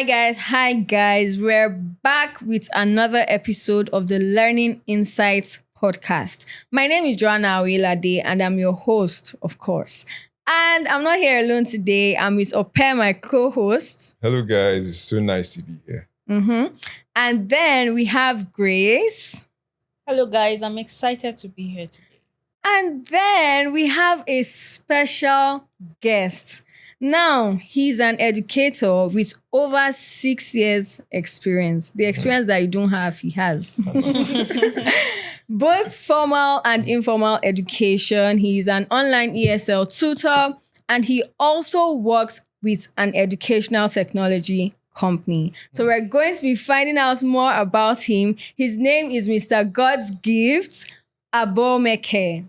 Hi guys. We're back with another episode of the Learning Insights podcast. My name is Joanna Awilade and I'm your host, of course. And I'm not here alone today. I'm with Ope, my co-host. Hello guys, it's so nice to be here. And then we have Grace. Hello guys, I'm excited to be here today. And then we have a special guest. Now, he's an educator with over 6 years experience. The experience that you don't have, he has. Both formal and informal education. He's an online ESL tutor, and he also works with an educational technology company. So we're going to be finding out more about him. His name is Mr. Godsgift Agbomekhe.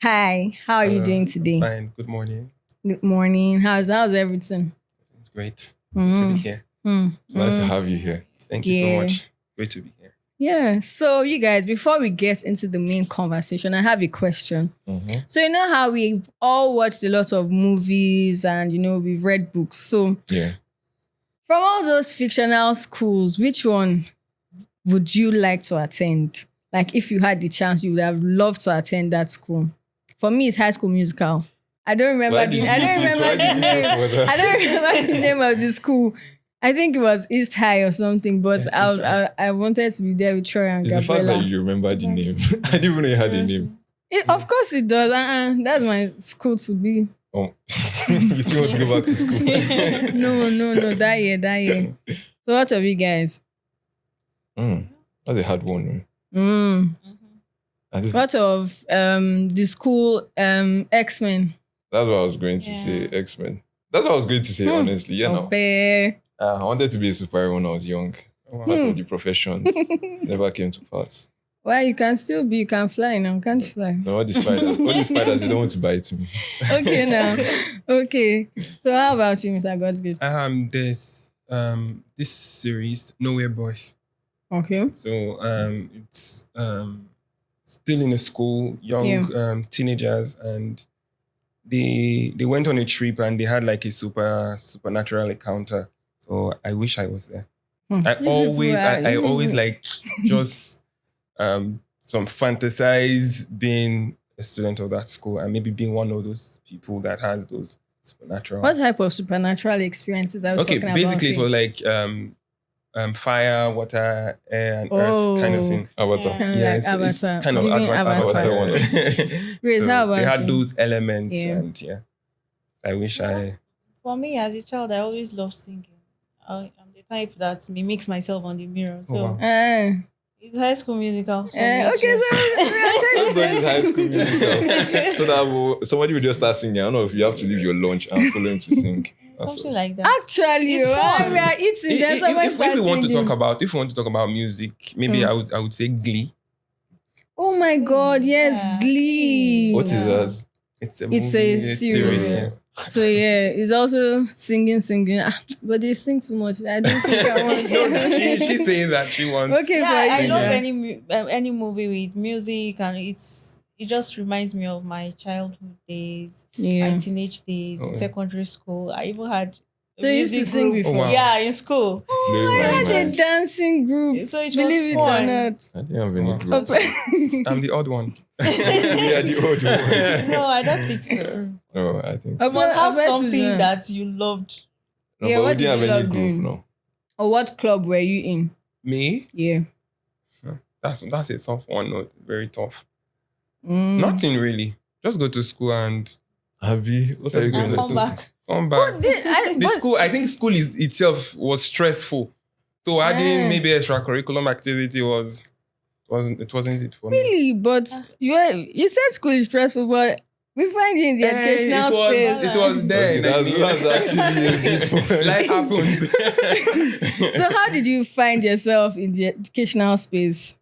Hi, how are you doing today? Fine. Good morning. Good morning. How's everything? It's great. Good to be here. It's nice to have you here. Thank you so much. Great to be here. Yeah. So you guys, before we get into the main conversation, I have a question. So you know how we've all watched a lot of movies and we've read books. So Yeah. from all those fictional schools, which one would you like to attend? Like if you had the chance, you would have loved to attend that school. For me, it's High School Musical. I don't remember the name. I don't remember the name of the school. I think it was East High or something, but I wanted to be there with Troy and It's the fact Gabriella. that you remember the name. I didn't even know you had a name. Of course it does. That's my school to be. Oh, you still want to go back to school? No, that year. So what of you guys? That's a hard one. What of the school X-Men? That's what I was going to say, X-Men. That's what I was going to say, honestly. Yeah, no. I wanted to be a superhero when I was young. Part of the professions never came to pass. Well, you can still be, you can fly now, can't you fly? No, all the spiders, they don't want to bite me. Okay now. Okay. So how about you, Mr. Godsgift? There's this series, Nowhere Boys. Okay. So it's still in a school, young teenagers, and they went on a trip and they had like a supernatural encounter. So I wish I was there. I always like just some fantasize being a student of that school and maybe being one of those people that has those supernatural. What type of supernatural experiences are we talking about? Basically it was like fire, water, air, and earth kind of thing. Avatar. Yeah, it's kind of Avatar. one. Grace, So how about they had you? those elements, Yeah. and I wish I. For me, as a child, I always loved singing. I'm the type that mimics myself on the mirror. So wow. it's High School Musical. For me, Okay, That's why it's High School Musical. So that somebody will just start singing. I don't know if you have to leave your lunch and follow him to sing. something like that. Actually, It's fun. we are eating. Then someone If we want to singing. if we want to talk about music, maybe I would say Glee. Oh my God, yes, Yeah. Glee. What is that? It's a series. yeah. So yeah, it's also singing. But they sing too much. I don't think I want No, she's saying that she wants. Okay, Yeah, for I you. love any movie with music, and it just reminds me of my childhood days, my teenage days, Oh, yeah. secondary school. I even had. a So you used to music sing group. before? Oh, wow. Yeah, in school. I had a dancing group. So it was Believe it or fun. not. I didn't have any Wow. group. I'm the odd one. We are the old ones. No, I don't think so. No, I think You so. must have I bet something it's, that you loved. No, Yeah, but we what did didn't you have any love group, doing? no. Or what club were you in? Me? Yeah. That's a tough one. No, very tough. Mm. Nothing really. Just go to school and Abby, what are you going And to come do? back. come back. But School, I think school itself was stressful. So adding maybe extracurriculum activity wasn't it for me. really, but you said school is stressful, but we find you in the educational space. It was there. Okay, that's actually a big point. Life happens. So how did you find yourself in the educational space?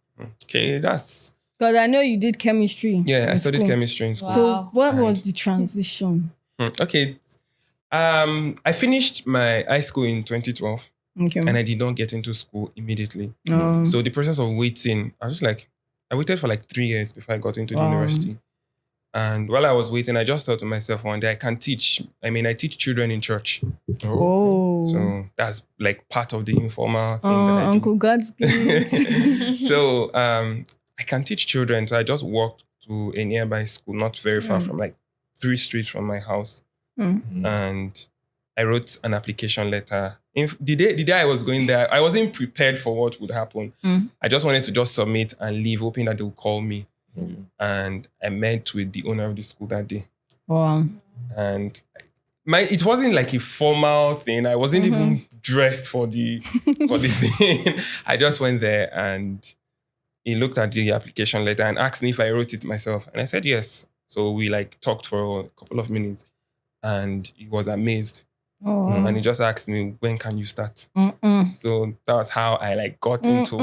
Okay, that's Because I know you did chemistry. I in studied school. chemistry in school. So Wow. what was the transition? Okay. I finished my high school in 2012 Okay. and I did not get into school immediately. So So the process of waiting, I waited for like 3 years before I got into the Wow. university. And while I was waiting, I just thought to myself one day, I can teach. I mean, I teach children in church. Oh. So that's like part of the informal thing that I do. Uncle Godsgift. So I can teach children. So I just walked to a nearby school, not very far from, like 3 streets from my house. And I wrote an application letter. The day I was going there, I wasn't prepared for what would happen. I just wanted to just submit and leave, hoping that they would call me. And I met with the owner of the school that day. Wow. And it wasn't like a formal thing. I wasn't even dressed for the thing. I just went there and he looked at the application letter and asked me if I wrote it myself. And I said yes. So we like talked for a couple of minutes and he was amazed. And he just asked me, when can you start? So that was how I like got into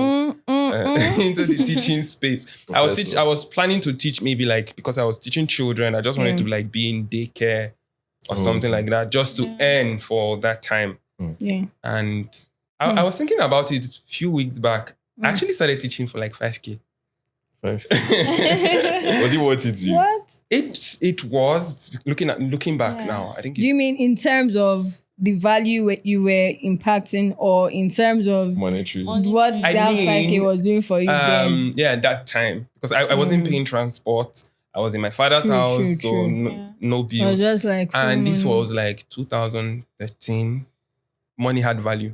the teaching space. I was planning to teach maybe like, because I was teaching children, I just wanted to like be in daycare or something like that, just to earn for that time. And I was thinking about it a few weeks back. I actually started teaching for like 5K. What do you want it to? What? It was looking back now. I think. Do you mean in terms of the value you were impacting, or in terms of monetary? What that 5K was doing for you then? Yeah, at that time, because I wasn't paying transport. I was in my father's house, so no bills. I was just like, and this was like 2013. Money had value.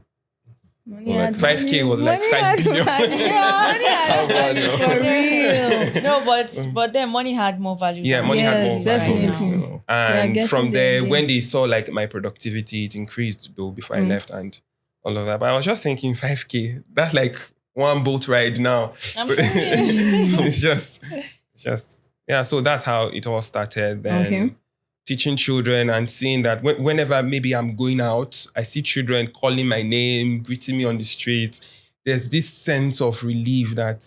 Like 5K was like 5 billion. Money had value for real. No, but then money had more value. Yeah, money had more definitely. value. And from there, when they saw like my productivity, it increased though before I left and all of that. But I was just thinking 5K, that's like one boat ride now. It's just, yeah. So that's how it all started. Then teaching children and seeing that whenever maybe I'm going out, I see children calling my name, greeting me on the street. There's this sense of relief that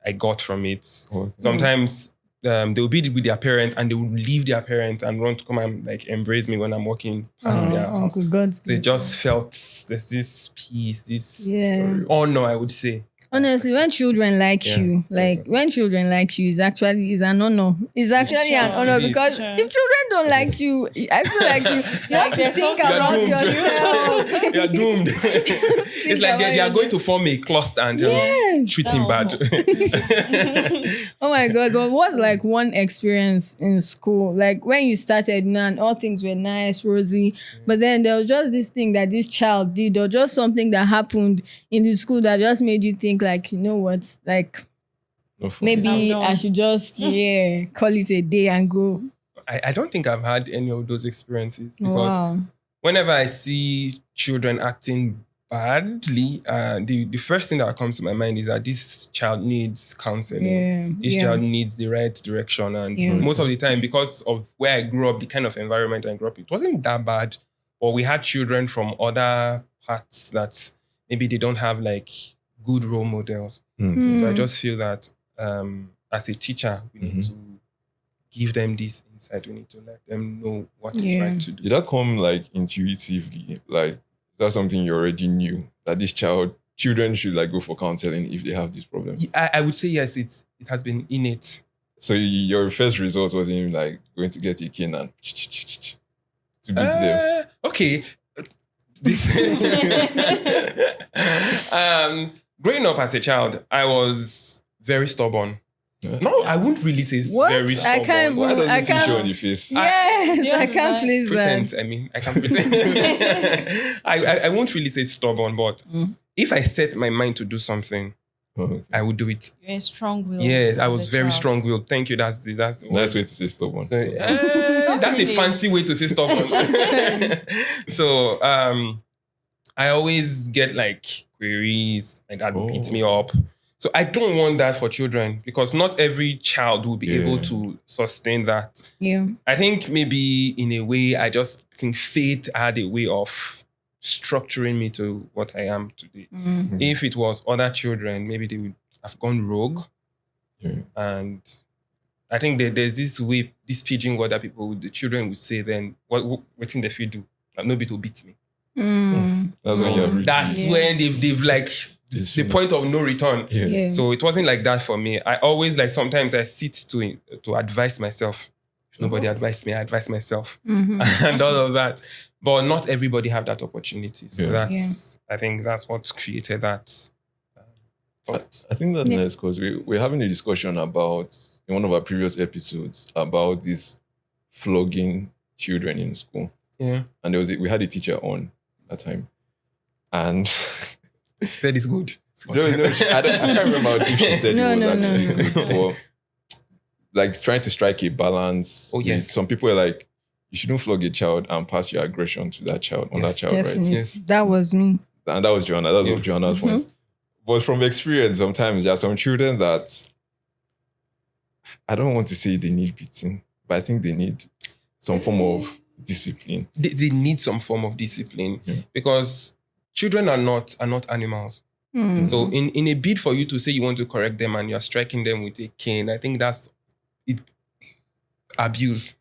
I got from it. Sometimes they will be with their parents and they will leave their parents and run to come and like embrace me when I'm walking past their house. So it just felt there's this peace, this honor, I would say. Honestly, when children like you, it's actually an honor. It's actually an honor because if children don't like you, I feel like you have to think about yourself. You're doomed. It's like they are going to form a cluster and treat him bad. Oh my God. But what's like one experience in school? Like when you started and all things were nice, rosy, but then there was just this thing that this child did, or just something that happened in the school that just made you think like, you know what, like maybe I should just call it a day and go. I don't think I've had any of those experiences because whenever I see children acting badly, the first thing that comes to my mind is that this child needs counseling. This child needs the right direction. And most of the time, because of where I grew up, the kind of environment I grew up, it wasn't that bad. But we had children from other parts that maybe they don't have like good role models. So I just feel that as a teacher, we need to give them this insight. We need to let them know what is right to do. Did that come like intuitively? Like, is that something you already knew that children should like go for counseling if they have this problem? I would say yes. It has been innate. So your first result wasn't like going to get a cane and to beat them. Okay. Growing up as a child, I was very stubborn. No, I wouldn't really say very stubborn. Why doesn't it show on your face? Yes, I can't please pretend. that. I mean, I can't pretend. I won't really say stubborn, but if I set my mind to do something, I would do it. You're strong-willed. Yes, I was very strong-willed. Thank you. That's the nice way to say stubborn. So, that's a fancy way to say stubborn. So I always get like queries and that beats me up. So I don't want that for children because not every child will be able to sustain that. Yeah. I think maybe in a way, I just think fate had a way of structuring me to what I am today. If it was other children, maybe they would have gone rogue. And I think there's this way, this pidgin word that the children would say then, what thing they do? Like, nobody will beat me. That's when you're That's when they've like the point of no return. Yeah. So it wasn't like that for me. I always sometimes I sit to advise myself. If nobody advised me, I advise myself and all of that. But not everybody have that opportunity. So I think that's what's created that. I think that's nice because we're having a discussion about, in one of our previous episodes, about this flogging children in school. Yeah. And we had a teacher on that time. And she said it's good. No, I can't remember if she said it was actually good. But like trying to strike a balance. Oh, yes. Some people are like, you shouldn't flog a child and pass your aggression to that child, on that child, definitely. right? Yes. That was me. And that was Joanna. That was Joanna's point. But from experience, sometimes there are some children that, I don't want to say they need beating, but I think they need some form of discipline. They need some form of discipline because children are not animals. So in a bid for you to say you want to correct them and you're striking them with a cane, I think that's abuse.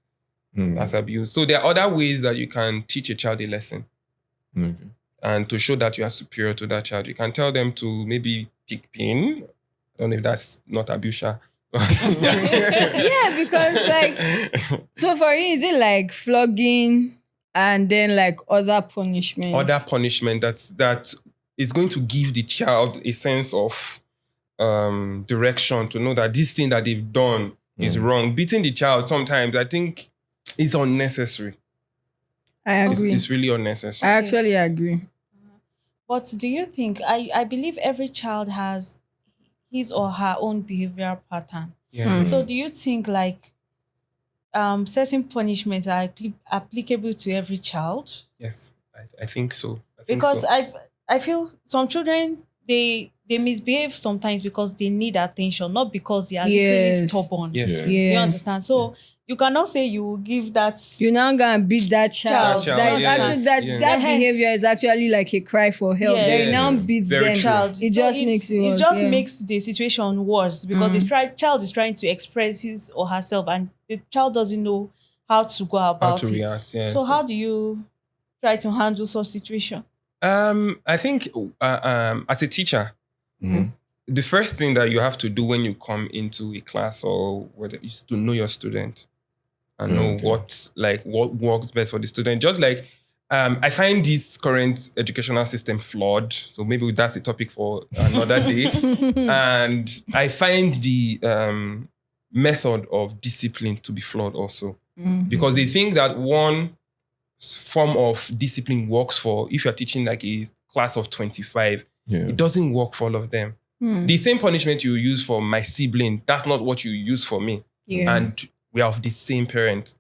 That's abuse. So there are other ways that you can teach a child a lesson. Okay. And to show that you are superior to that child. You can tell them to maybe pick pin. I don't know if that's not abuse. Yeah, because so for you, is it like flogging and then like other punishments? Other punishment that is going to give the child a sense of direction to know that this thing that they've done is wrong. Beating the child sometimes, I think, is unnecessary. I agree. It's really unnecessary. I actually agree. But do you think, I believe every child has his or her own behavioral pattern. Yeah. So do you think certain punishments are applicable to every child? Yes, I think so. I feel some children, they misbehave sometimes because they need attention, not because they are literally stubborn. Yes. You understand? So you cannot say you will give that. You're not gonna beat that child. That behavior is actually like a cry for help. Yes. They now beat them. Child. It just makes it worse. Makes the situation worse because the child is trying to express his or herself, and the child doesn't know how to go about it. React, yes. So how do you try to handle such situation? I think as a teacher, the first thing that you have to do when you come into a class or whether is to know your student and know what works best for the student. Just like I find this current educational system flawed. So maybe that's a topic for another day. And I find the method of discipline to be flawed also. Because they think that one form of discipline works for, if you're teaching like a class of 25, it doesn't work for all of them. The same punishment you use for my sibling, that's not what you use for me. And we are of the same parent.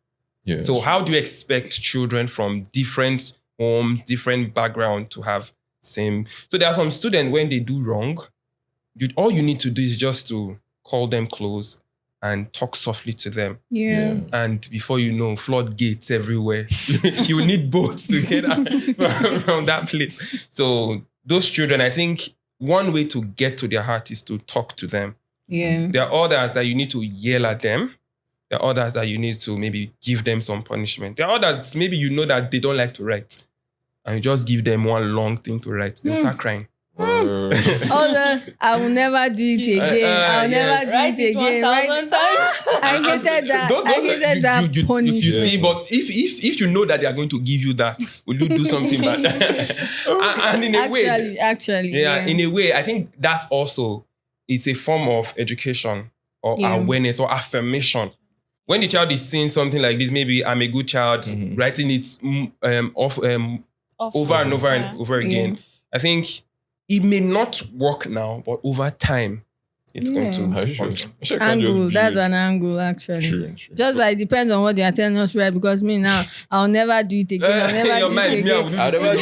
So how do you expect children from different homes, different background to have same? So there are some students, when they do wrong, all you need to do is just to call them close and talk softly to them. And before you know, floodgates everywhere. You need boats to get out from that place. So those children, I think one way to get to their heart is to talk to them. There are others that you need to yell at them. There are others that you need to maybe give them some punishment. There are others, maybe you know that they don't like to write. And you just give them one long thing to write. They'll start crying. I will never do it again. I'll never do it again. 1,000 times. I hated that. I hated that punishment. You see, but if you know that they are going to give you that, will you do something bad? And in a way, in a way, I think that also it's a form of education or awareness or affirmation. When the child is saying something like this, maybe I'm a good child, writing it over and over and over again. I think it may not work now, but over time, it's going to angle. That's an angle, actually. True. Just like depends on what they are telling us, right? Because me now, I'll never do it again. I'll never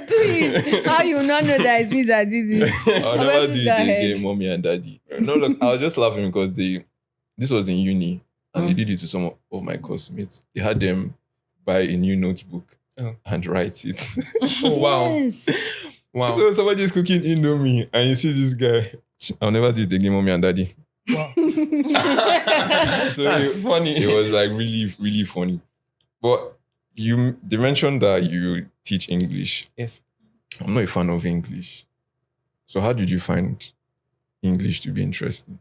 do it. How you not know that it's me that did it? I'll never do it again, mommy and daddy. No, look, I was just laughing because this was in uni and they did it to some of my classmates. They had them buy a new notebook and write it. Oh, wow. Yes. Wow. So somebody is cooking Indomie and you see this guy, I'll never do it again, mommy and daddy. Wow. So That's funny. It was like really, really funny. But they mentioned that you teach English. Yes. I'm not a fan of English. So how did you find English to be interesting?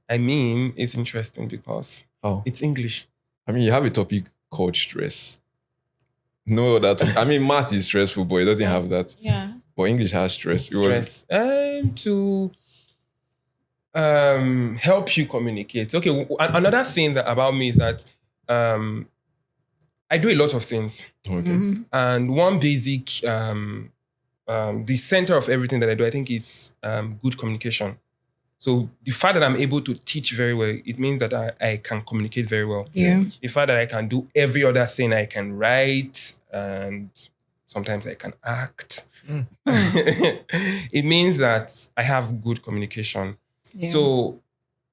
I mean, it's interesting because How? it's English. I mean, you have a topic called stress. No other topic. I mean, math is stressful, but it doesn't have that. Yeah. But English has stress. Stress. To help you communicate. Okay, another thing about me is that I do a lot of things. Okay. And one basic, the center of everything that I do, I think, is good communication. So the fact that I'm able to teach very well, it means that I can communicate very well. Yeah. The fact that I can do every other thing, I can write and sometimes I can act. It means that I have good communication. Yeah. So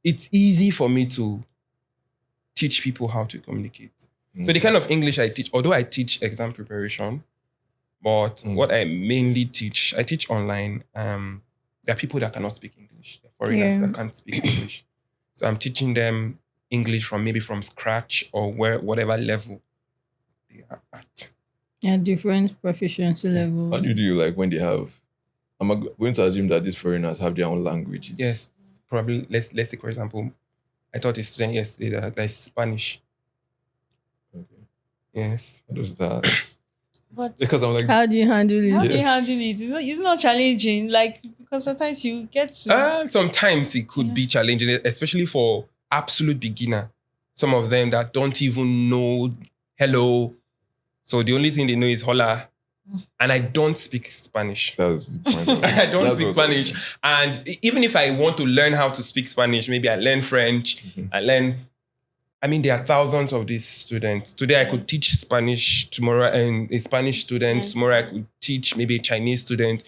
it's easy for me to teach people how to communicate. So the kind of English I teach, although I teach exam preparation, but what I mainly teach, I teach online. There are people that cannot speak English. There are foreigners that can't speak English. So I'm teaching them English from scratch or whatever level they are at. Yeah, different proficiency levels. How do you do like when they have? I'm going to assume that these foreigners have their own languages. Yes, probably. Let's take for example. I taught a student yesterday that is Spanish. Okay. Yes. How does that? But Because I'm like, How do you handle it? how do you Yes. handle it? It's not challenging, like, because sometimes you get to. Sometimes it could be challenging, especially for absolute beginner. Some of them that don't even know hello. So the only thing they know is hola. And I don't speak Spanish. that's the point. Of it. I don't That's speak what- Spanish. And even if I want to learn how to speak Spanish, maybe I learn French, there are thousands of these students. Today I could teach Spanish, tomorrow and a Spanish student, tomorrow I could teach maybe a Chinese student.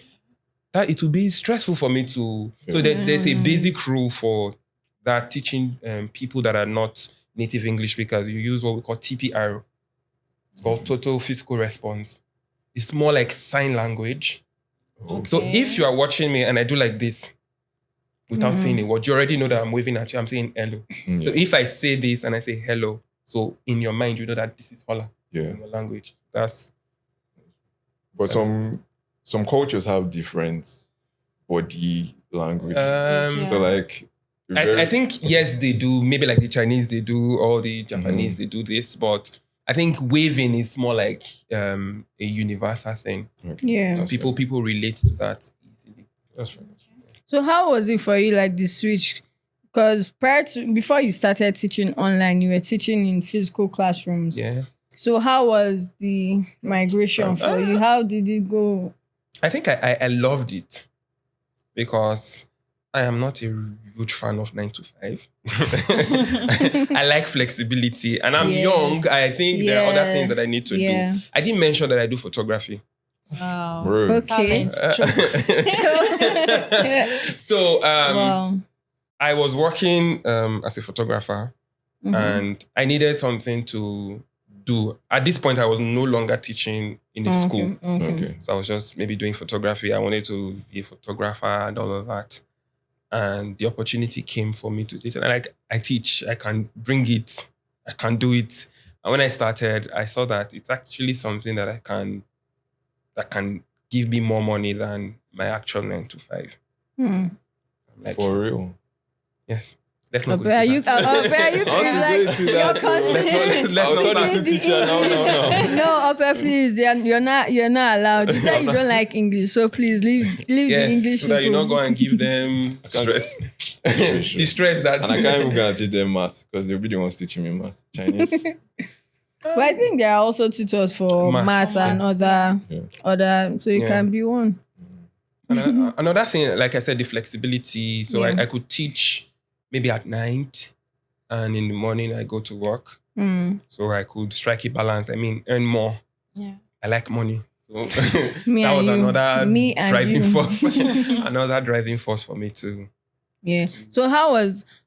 That it will be stressful for me to. So there's a basic rule for that teaching people that are not native English speakers. You use what we call TPR. It's called total physical response. It's more like sign language. So if you are watching me and I do like this without saying a word, you already know that I'm waving at you. I'm saying hello. So if I say this and I say hello, so in your mind, you know that this is hola in your language. But some cultures have different body language. So like, I think, yes, they do. Maybe like the Chinese, they do, or the Japanese, they do this. But I think waving is more like a universal thing. okay. Yeah. That's People relate to that easily. That's right. So how was it for you, like the switch? Because before you started teaching online, you were teaching in physical classrooms. Yeah. So how was the migration for you? How did it go? I think I loved it because I am not a huge fan of 9 to 5. I like flexibility and I'm Yes. young. I think there are other Yeah. things that I need to Yeah. do. I didn't mention that I do photography. Wow. Bro. Okay. Talent. So Wow. I was working as a photographer and I needed something to do. At this point, I was no longer teaching in a school. Okay. So I was just maybe doing photography. I wanted to be a photographer and all of that. And the opportunity came for me to teach. And I teach, I can bring it, I can do it. And when I started, I saw that it's actually something that can give me more money than my actual 9 to 5. I'm like, For real. yes. Let's not go Are into you? that. Are you? I want to go into You're that. considering. Let's I was not starting start to teach her. No. No, Upper, please. You're not allowed. You said you don't like English, so please leave the Yes, English so that you people. not go and give them stress. Sure. The stress that And I can't even guarantee them math because they'll be the ones teaching me math. Chinese. But I think there are also tutors for maths and other, so you Yeah. can be one. Another thing, like I said, the flexibility. So Yeah. I could teach maybe at night and in the morning I go to work. So I could strike a balance. Earn more. Yeah. I like money. So Me that and was you. another Me and driving you. force. Another driving force for me too. Yeah. So how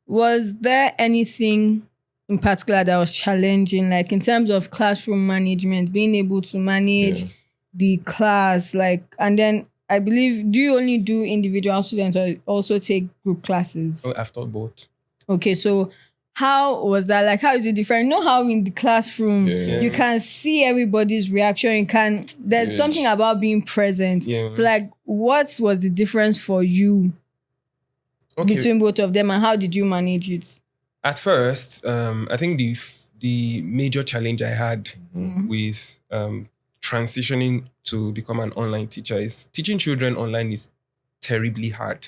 was there anything in particular that was challenging, like in terms of classroom management, being able to manage the class, and then I believe, do you only do individual students or also take group classes? Oh, I've taught both. Okay, so how was that? Like, how is it different? You know how in the classroom you can see everybody's reaction. There's something about being present. Yeah. So like, what was the difference for you between both of them, and how did you manage it? At first, I think the major challenge I had with transitioning to become an online teacher is teaching children online is terribly hard.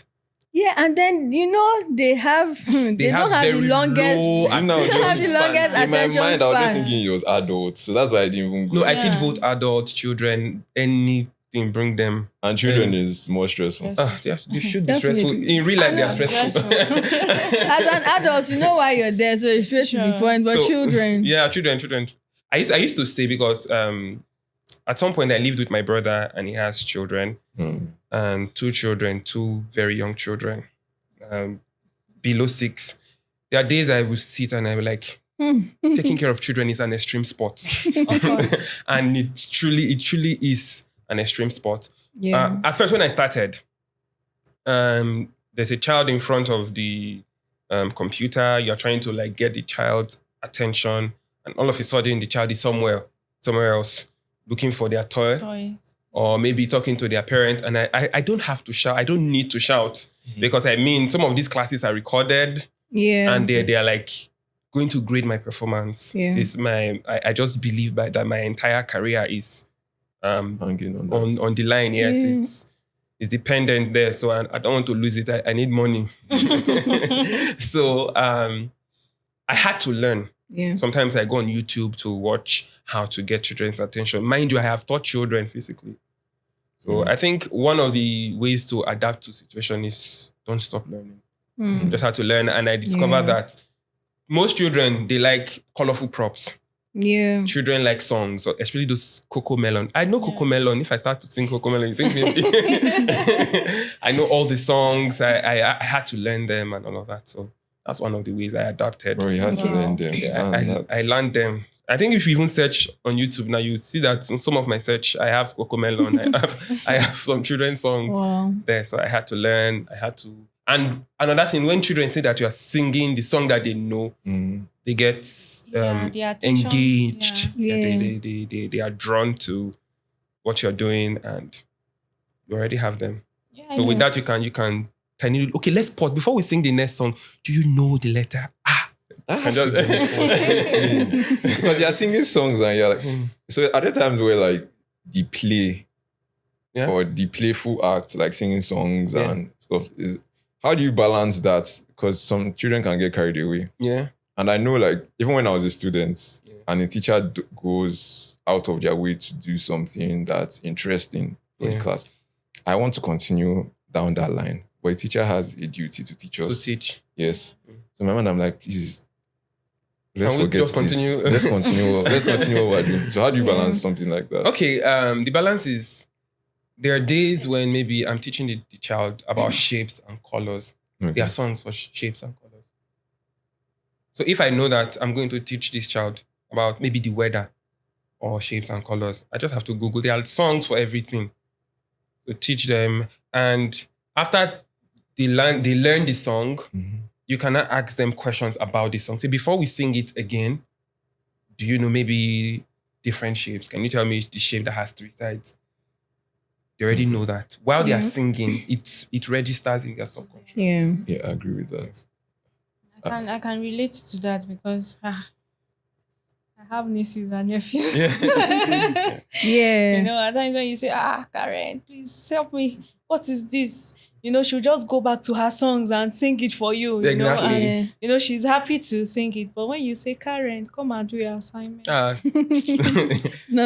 Yeah, and then they have they don't have the longest. They don't have the longest In my attention mind, I was just span. thinking it was adults, so that's why I didn't even go. No, I teach both adults, children, anything, bring them. And children is more stressful. They should be Definitely. stressful. In real life, they are stressful. As an adult, you know why you're there, so it's straight to the point. But So, children, Yeah, children. I used to say because at some point I lived with my brother and he has children and two very young children, below 6. There are days I will sit and I'm like, taking care of children is an extreme sport. Of course. And it truly is an extreme sport. yeah, At first, when I started, there's a child in front of the computer. You're trying to like get the child's attention, and all of a sudden, the child is somewhere else looking for their toy, or maybe talking to their parent. And I don't have to shout. I don't need to shout because some of these classes are recorded, and they are like going to grade my performance. Yeah. I just believe that my entire career is Hanging on that. on the line. Yes, it's dependent there. So I don't want to lose it. I need money. So I had to learn. yeah. Sometimes I go on YouTube to watch how to get children's attention. Mind you, I have taught children physically. So I think one of the ways to adapt to situation is don't stop learning. Just have to learn. And I discovered that most children, they like colorful props. Yeah. Children like songs, especially those Coco Melon. I know Coco Melon. If I start to sing Coco Melon, you think maybe I know all the songs. I had to learn them and all of that. So that's one of the ways I adapted. Bro, you had to learn them. I learned them. I think if you even search on YouTube now, you see that in some of my search, I have Coco Melon. I have some children's songs there. So I had to learn. And another thing, when children say that you are singing the song that they know, they get the attention, engaged. Yeah. They are drawn to what you're doing, and you already have them. Yeah, So with that, you can tell you, okay, let's pause. Before we sing the next song, do you know the letter? Because you're singing songs and you're like, so are there times where like the play or the playful act, like singing songs and stuff, how do you balance that? Because some children can get carried away. Yeah. And I know like, even when I was a student and a teacher goes out of their way to do something that's interesting for the class, I want to continue down that line. But a teacher has a duty to teach us. To teach. Yes. So in my mind, I'm like, please, let's Can we forget just this. continue? Let's continue what we're doing. So how do you balance something like that? Okay, the balance is, there are days when maybe I'm teaching the child about shapes and colors. Okay. There are songs for shapes and colors. So if I know that I'm going to teach this child about maybe the weather or shapes and colors, I just have to Google. There are songs for everything to teach them. And after they learn the song, you cannot ask them questions about the song. Say, before we sing it again, do you know maybe different shapes? Can you tell me the shape that has 3 sides? They already know that. While they are singing, it registers in their subconscious. Yeah. Yeah, I agree with that. I can relate to that because I have nieces and nephews. Yeah. You know, at times when you say, Karen, please help me. What is this? You know, she'll just go back to her songs and sing it for you. You know, Exactly. and, you know, she's happy to sing it. But when you say, Karen, come and do your assignment. Not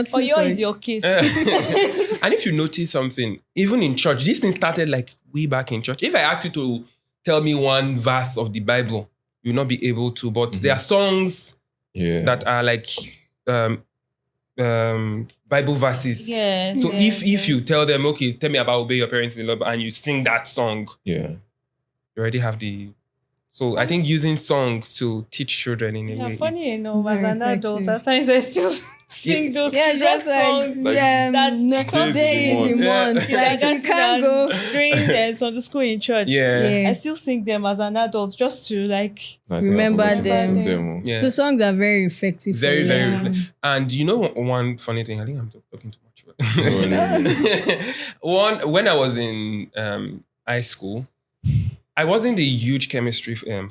Or so yours funny. is your case. And if you notice something, even in church, this thing started like way back in church. If I ask you to tell me one verse of the Bible, you'll not be able to. But there are songs that are like Bible verses. Yes. So if you tell them, okay, tell me about obey your parents in love, and you sing that song, Yeah. you already have the So I think using song to teach children in a way. Funny enough, as very an adult, effective. at times I still sing those children's just like songs. Like, That's next day in the Yeah. month. Yeah, Like you that's can't go. during the Sunday school in church. Yeah. I still sing them as an adult just to like. I think I Remember forgot to listen to them. them. Yeah. So songs are very effective. Very, for very. learning. And you know one funny thing? I think I'm talking too much. No, When I was in high school, I wasn't a huge chemistry fan.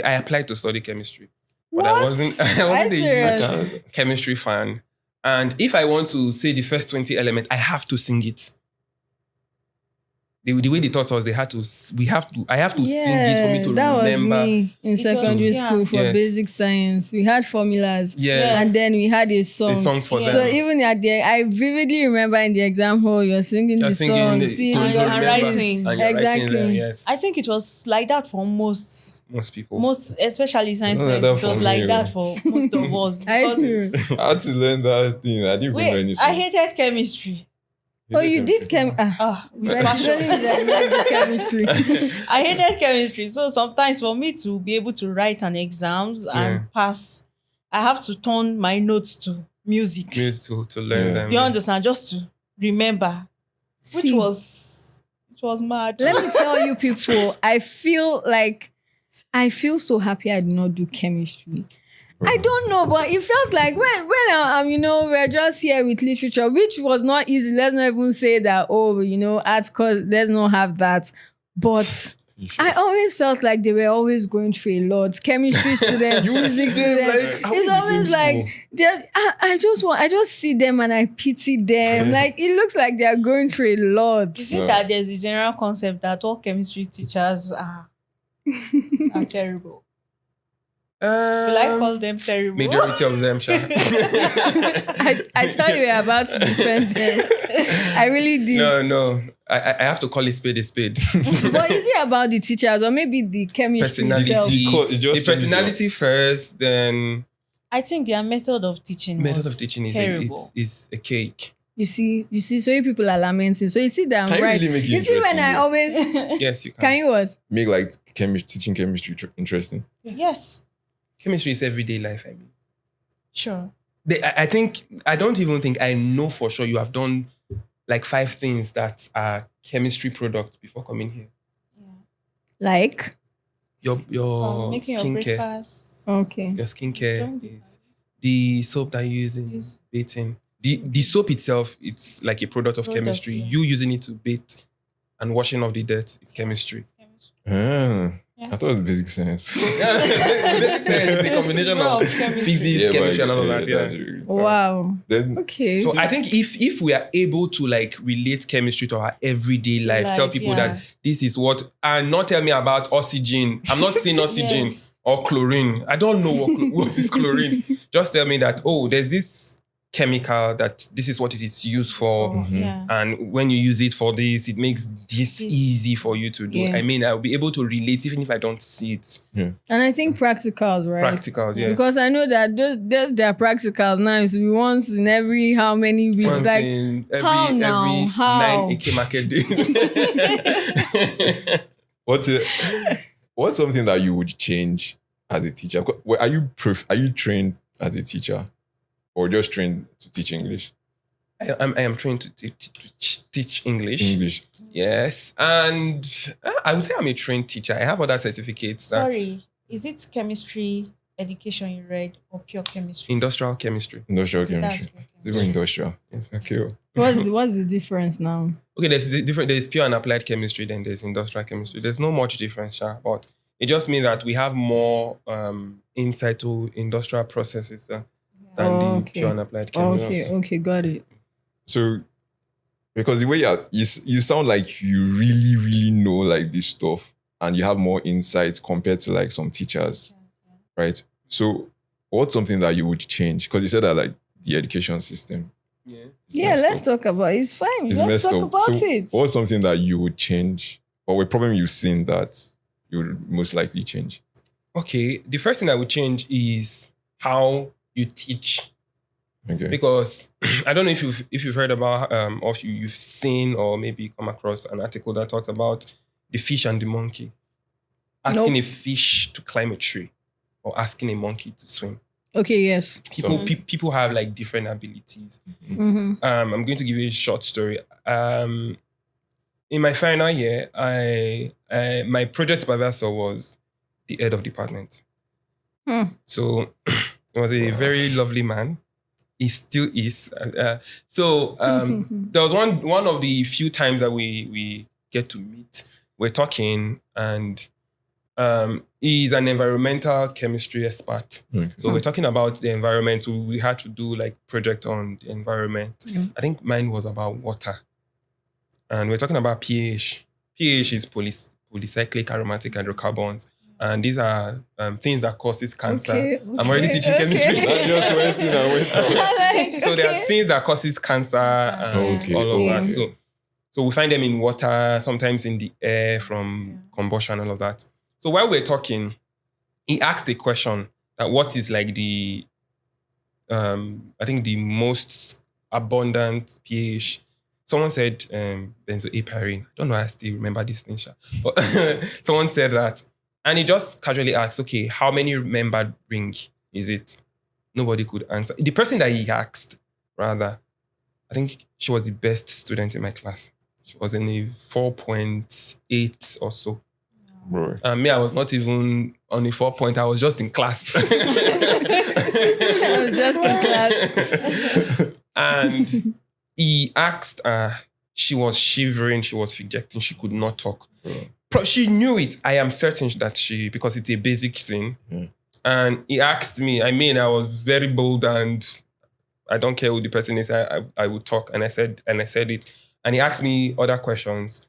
I applied to study chemistry, but I What? wasn't. I Are wasn't you a serious? huge chemistry fan. And if I want to say the first 20 elements, I have to sing it. The way they taught us, I have to sing it for me to that remember. was me in It was- secondary yeah. school for Yes. basic science. We had formulas. Yes. And then we had a song. A song for Yeah. So them. even at I vividly remember in the exam hall, you're singing You're the singing song. the- speed, to And God, remember, writing. and you're writing Exactly. there, yes. I think it was like that for most, Most people. especially science Not like students. that It was for like me, that oh. for most of us. I Because, feel. I had to learn that thing. I didn't even know any wait, song. I hated chemistry. Oh, you did With Like, passion. really, like the chemistry. I hated chemistry. So sometimes for me to be able to write an exams Yeah. and pass, I have to turn my notes to music. Means to learn Yeah. them. You understand? Just to remember. Which See, was mad. let me tell you people, I feel so happy I did not do chemistry. I don't know, but it felt like when we're just here with literature, which was not easy. Let's not even say that, arts course, let's not have that. But I always felt like they were always going through a lot. Chemistry students, physics students. like, are we It's in the always same like I just see them and I pity them. Like it looks like they are going through a lot. Is it that there's a general concept that all chemistry teachers are terrible? Will I call them terrible? Majority of them, Sha. I thought you were about to defend them. I really did. No. I have to call a spade a spade. But is it about the teachers or maybe the chemistry itself? Personality. It just The personality first, then I think their method of teaching method was of teaching terrible. is a cake. You see, so you people are lamenting. So you see that I'm Can you right. really make it You see when interesting, I though? always Yes, you can. can you what? make like teaching chemistry interesting. Yes, Chemistry is everyday life, I mean. sure. I don't even think I know for sure you have done like 5 things that are chemistry products before coming here. Like Your Making your skincare. breakfast. okay. Your skincare Don't is the soap that you use in Yes. bathing. The soap itself, it's like a product of Product, chemistry. yeah. You using it to bathe and washing off the dirt is chemistry. Ah, Yeah. I thought it was basic science. It's a combination Well, of chemistry. physics, chemistry, and all of that. that's Yeah. really good. Wow. Then Okay. So I think if we are able to like relate chemistry to our everyday life, tell people yeah. that this is what, and not tell me about oxygen. I'm not saying oxygen Yes. or chlorine. I don't know what is chlorine. Just tell me that, there's this chemical that this is what it is used for. Yeah. And when you use it for this, it makes this This- easy for you to do. Yeah. I mean, I'll be able to relate even if I don't see it. And I think practicals, right? Practicals, yes. Because I know that those their practicals now is once in every how many weeks? Once Like in how now? every How? 9 AK market day. what's something that you would change as a teacher? Are you trained as a teacher, or just trained to teach English? I am trained to teach English. English. Yes. And I would say I'm a trained teacher. I have other certificates. Sorry, is it chemistry education you read or pure chemistry? Industrial chemistry. Industrial Okay, that's chemistry. pure It's chemistry. even industrial. Yes. Okay. what's the difference now? Okay, there's pure and applied chemistry, then there's industrial chemistry. There's no much difference, Sha, but it just means that we have more insight to industrial processes than the Okay. pure and applied chemistry. Okay, got it. So, because the way you sound like you really, really know like this stuff, and you have more insights compared to like some teachers, right? So, what's something that you would change? Because you said that like the education system. Yeah. is Yeah, messed let's up. talk about it. It's fine. It's Let's messed talk up. about So, it. what's something that you would change, or a problem you've seen that you would most likely change? Okay, the first thing I would change is how you teach. Okay. Because I don't know if you've heard about or if you've seen or maybe come across an article that talked about the fish and the monkey. asking Nope. a fish to climb a tree or asking a monkey to swim. Okay, yes. People have like different abilities. Mm-hmm. I'm going to give you a short story. In my final year, my project supervisor was the head of department. So it was a very lovely man. He still is. There was one of the few times that we get to meet. We're talking, and he's an environmental chemistry expert. Okay. So we're talking about the environment. We had to do like project on the environment. I think mine was about water. And we're talking about pH. pH is polycyclic aromatic hydrocarbons. And these are things that causes cancer. Okay, I'm already teaching chemistry. That just went in and went out. So there are things that causes cancer and all of that. So we find them in water, sometimes in the air from combustion, all of that. So while we're talking, he asked a question that what is like the, I think the most abundant pH. Someone said benzoapirin. I don't know, I still remember this thing. But someone said that. And he just casually asked, okay, how many membered ring is it? Nobody could answer. The person that he asked, rather, I think she was the best student in my class. She was in a 4.8 or so. Bro. And me, I was not even on a 4 point. I was just in class. I was just in class. And he asked her, she was shivering, she was rejecting, she could not talk. She knew it. I am certain that because it's a basic thing. And he asked me, I was very bold and I don't care who the person is, I would talk. And I said it. And he asked me other questions.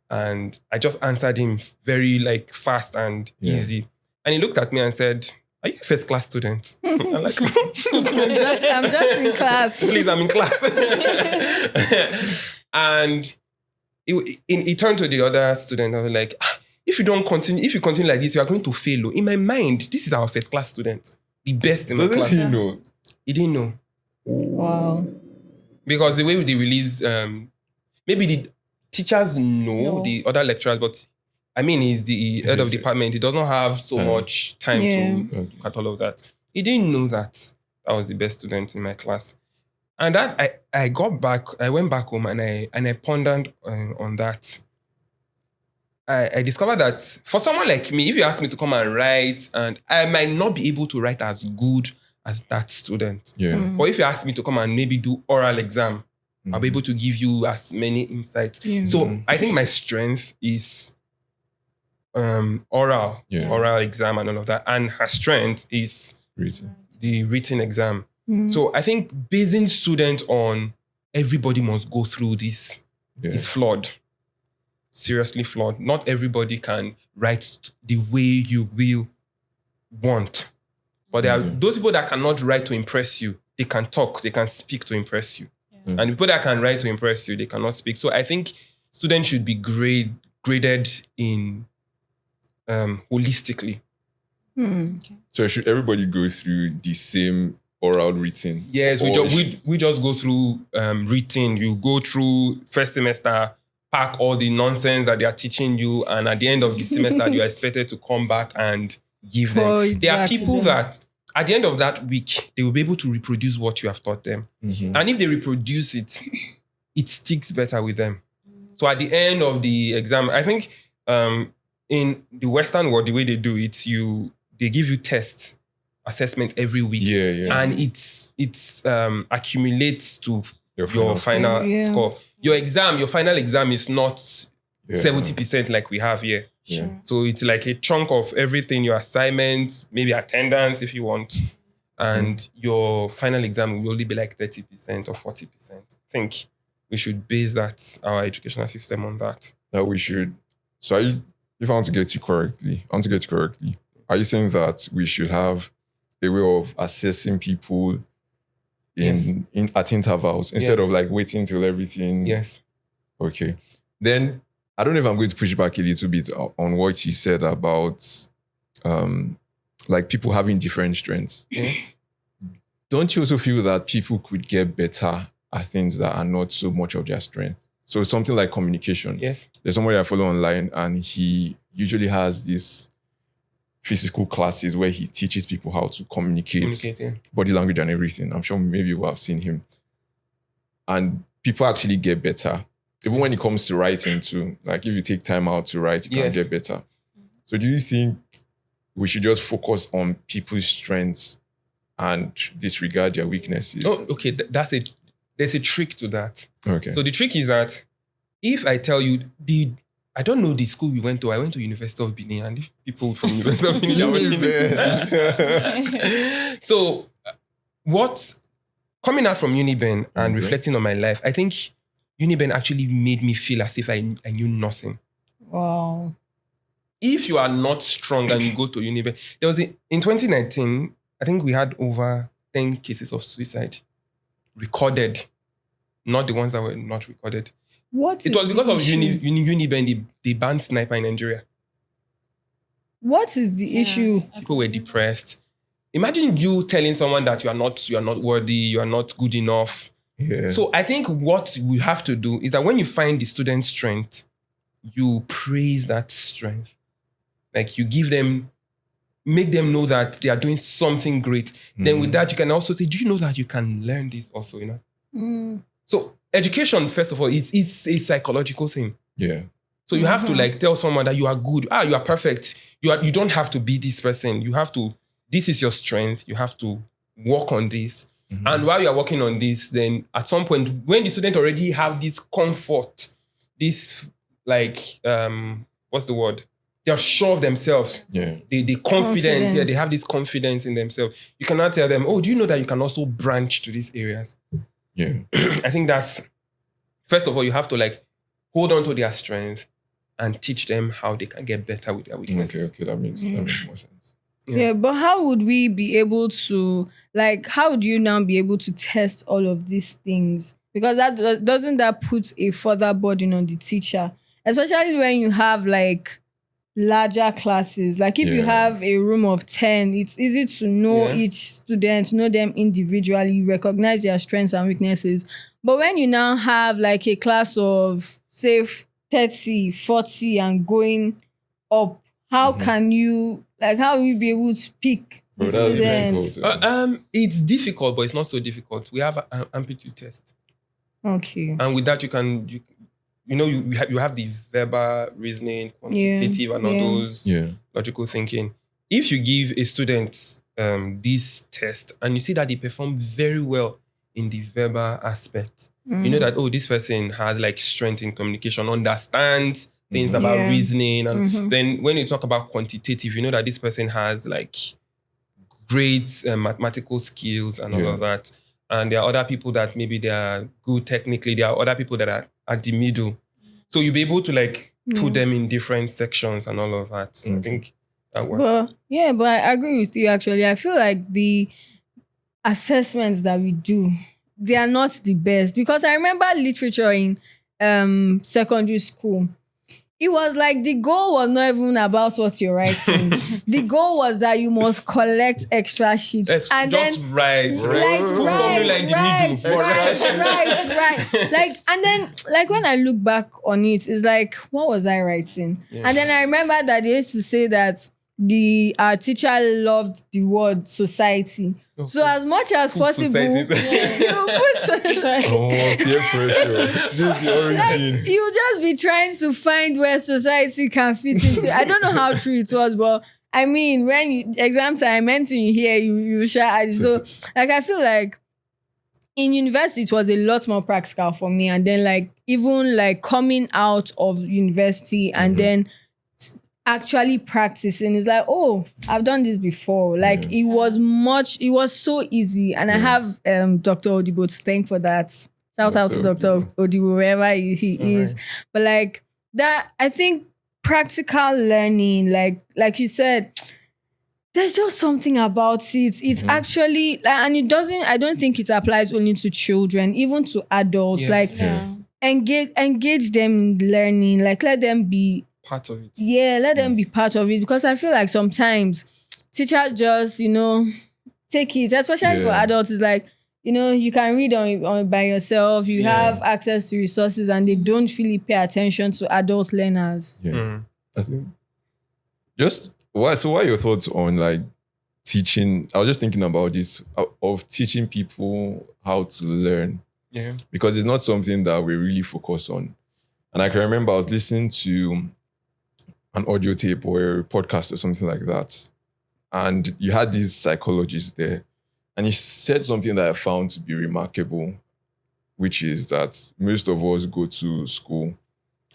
And I just answered him very like fast and easy. And he looked at me and said, are you a first class student? I'm like, I'm just in class. Please, I'm in class. And he turned to the other student and was like, if you continue like this, you are going to fail. In my mind, this is our first class student. The best in the class. Doesn't he know? He didn't know. Wow. Because the way they release, maybe the teachers know, the other lecturers, but he's the head of department. He does not have so much time to look at all of that. He didn't know that I was the best student in my class. And that I went back home and I pondered on that. I discovered that for someone like me, if you ask me to come and write, and I might not be able to write as good as that student. But if you ask me to come and maybe do oral exam, I'll be able to give you as many insights. So I think my strength is oral exam and all of that. And her strength is the written exam. So I think basing students on everybody must go through this is flawed. Seriously flawed. Not everybody can write the way you will want. But there are those people that cannot write to impress you. They can talk, they can speak to impress you. And people that can write to impress you, they cannot speak. So I think students should be graded in holistically. So should everybody go through the same oral written? Yes, we just go through written. You go through first semester, pack all the nonsense that they are teaching you, and at the end of the semester, you are expected to come back and give them. There are people that at the end of that week, they will be able to reproduce what you have taught them. And if they reproduce it, it sticks better with them. So at the end of the exam, I think in the Western world, the way they do it, they give you tests, assessment every week. And it's accumulates to your final score. Your final exam is not 70% like we have here. So it's like a chunk of everything, your assignments, maybe attendance if you want. And your final exam will only be like 30% or 40%. I think we should base our educational system on that. That we should. So if I want to get you correctly, are you saying that we should have a way of assessing people at intervals instead of like waiting till everything? Yes. Okay. Then I don't know if I'm going to push back a little bit on what you said about like people having different strengths. Don't you also feel that people could get better at things that are not so much of their strength? So something like communication. Yes. There's somebody I follow online, and he usually has these physical classes where he teaches people how to communicate, body language and everything. I'm sure maybe you have seen him. And people actually get better. Even when it comes to writing too. Like if you take time out to write, you can get better. So do you think we should just focus on people's strengths and disregard their weaknesses? Oh, okay. There's a trick to that. Okay. So the trick is that if I tell you I don't know the school we went to. I went to University of Benin, and if people from University of Benin are watching So coming out from Uniben and reflecting on my life, I think Uniben actually made me feel as if I knew nothing. Wow. If you are not strong and you go to Uniben, in 2019, I think we had over 10 cases of suicide recorded, not the ones that were not recorded. It was because of Uniben, they banned sniper in Nigeria. What is the issue? People were depressed. Imagine you telling someone that you are not worthy, you are not good enough. Yeah. So I think what we have to do is that when you find the student's strength, you praise that strength. Like you make them know that they are doing something great. Then with that, you can also say, do you know that you can learn this also, So education, first of all, it's a psychological thing. Yeah. So you have to tell someone that you are good. You are perfect. You don't have to be this person. This is your strength. You have to work on this. And while you are working on this, then at some point, when the student already have this comfort, this what's the word? They are sure of themselves. Yeah. They confident. Yeah, they have this confidence in themselves. You cannot tell them, oh, do you know that you can also branch to these areas? Yeah. I think that's, first of all, you have to hold on to their strength and teach them how they can get better with their weaknesses. Okay, that makes more sense. Yeah, but how would we be able to, how would you now be able to test all of these things? Because doesn't that put a further burden on the teacher? Especially when you have larger classes. If you have a room of 10, it's easy to know each student, know them individually, recognize their strengths and weaknesses. But when you now have a class of, say, 30, 40 and going up, how can you, how will you be able to pick the students? It's difficult, but it's not so difficult. We have an amplitude test. Okay. And with that, you have the verbal reasoning, quantitative, and all those logical thinking. If you give a student this test and you see that they perform very well in the verbal aspect, you know that, this person has strength in communication, understands things about reasoning. And then when you talk about quantitative, you know that this person has great mathematical skills and all of that. And there are other people that maybe they are good technically. There are other people that are at the middle. So you'll be able to put them in different sections and all of that. So I think that works. But I agree with you actually. I feel like the assessments that we do, they are not the best. Because I remember literature in secondary school. It was the goal was not even about what you're writing. The goal was that you must collect extra sheets. And just then write. Put formula in the middle. Right. And then when I look back on it, it's what was I writing? Yeah. And then I remember that they used to say that our teacher loved the word society. Okay. So as much as possible, you put society. Peer pressure. This is the origin. You just be trying to find where society can fit into. I don't know how true it was, but I mean, when exam time, meant to hear you share. So I feel in university it was a lot more practical for me, and then even coming out of university and then actually practicing is I've done this before. It was so easy. And I have Dr. Odibo to thank for that. Shout out to Dr. Odibo, wherever he is. But that, I think practical learning, like you said, there's just something about it. It's actually, and I don't think it applies only to children, even to adults. Engage them in learning, let them be part of it. Yeah, let them be part of it, because I feel sometimes teachers just, take it, especially for adults. It's you can read on by yourself. You have access to resources, and they don't really pay attention to adult learners. Yeah. I think what are your thoughts on like teaching? I was just thinking about this of teaching people how to learn. Yeah. Because it's not something that we really focus on. And I can remember I was listening to an audio tape or a podcast or something like that. And you had these psychologists there. And he said something that I found to be remarkable, which is that most of us go to school.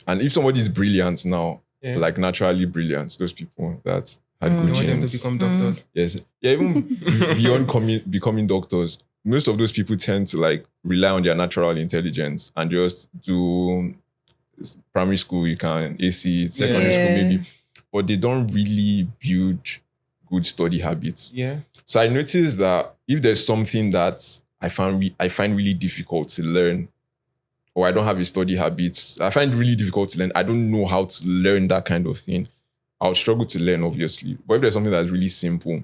And if somebody is brilliant now, like naturally brilliant, those people that had good You want them to genes. become doctors. Yes. Yeah, even beyond becoming doctors, most of those people tend to like rely on their natural intelligence and just do primary school, you can AC, secondary school maybe, but they don't really build good study habits. Yeah. So I noticed that if there's something that I find really difficult to learn, or I don't have a study habit, I find it really difficult to learn. I don't know how to learn that kind of thing. I'll struggle to learn, obviously. But if there's something that's really simple,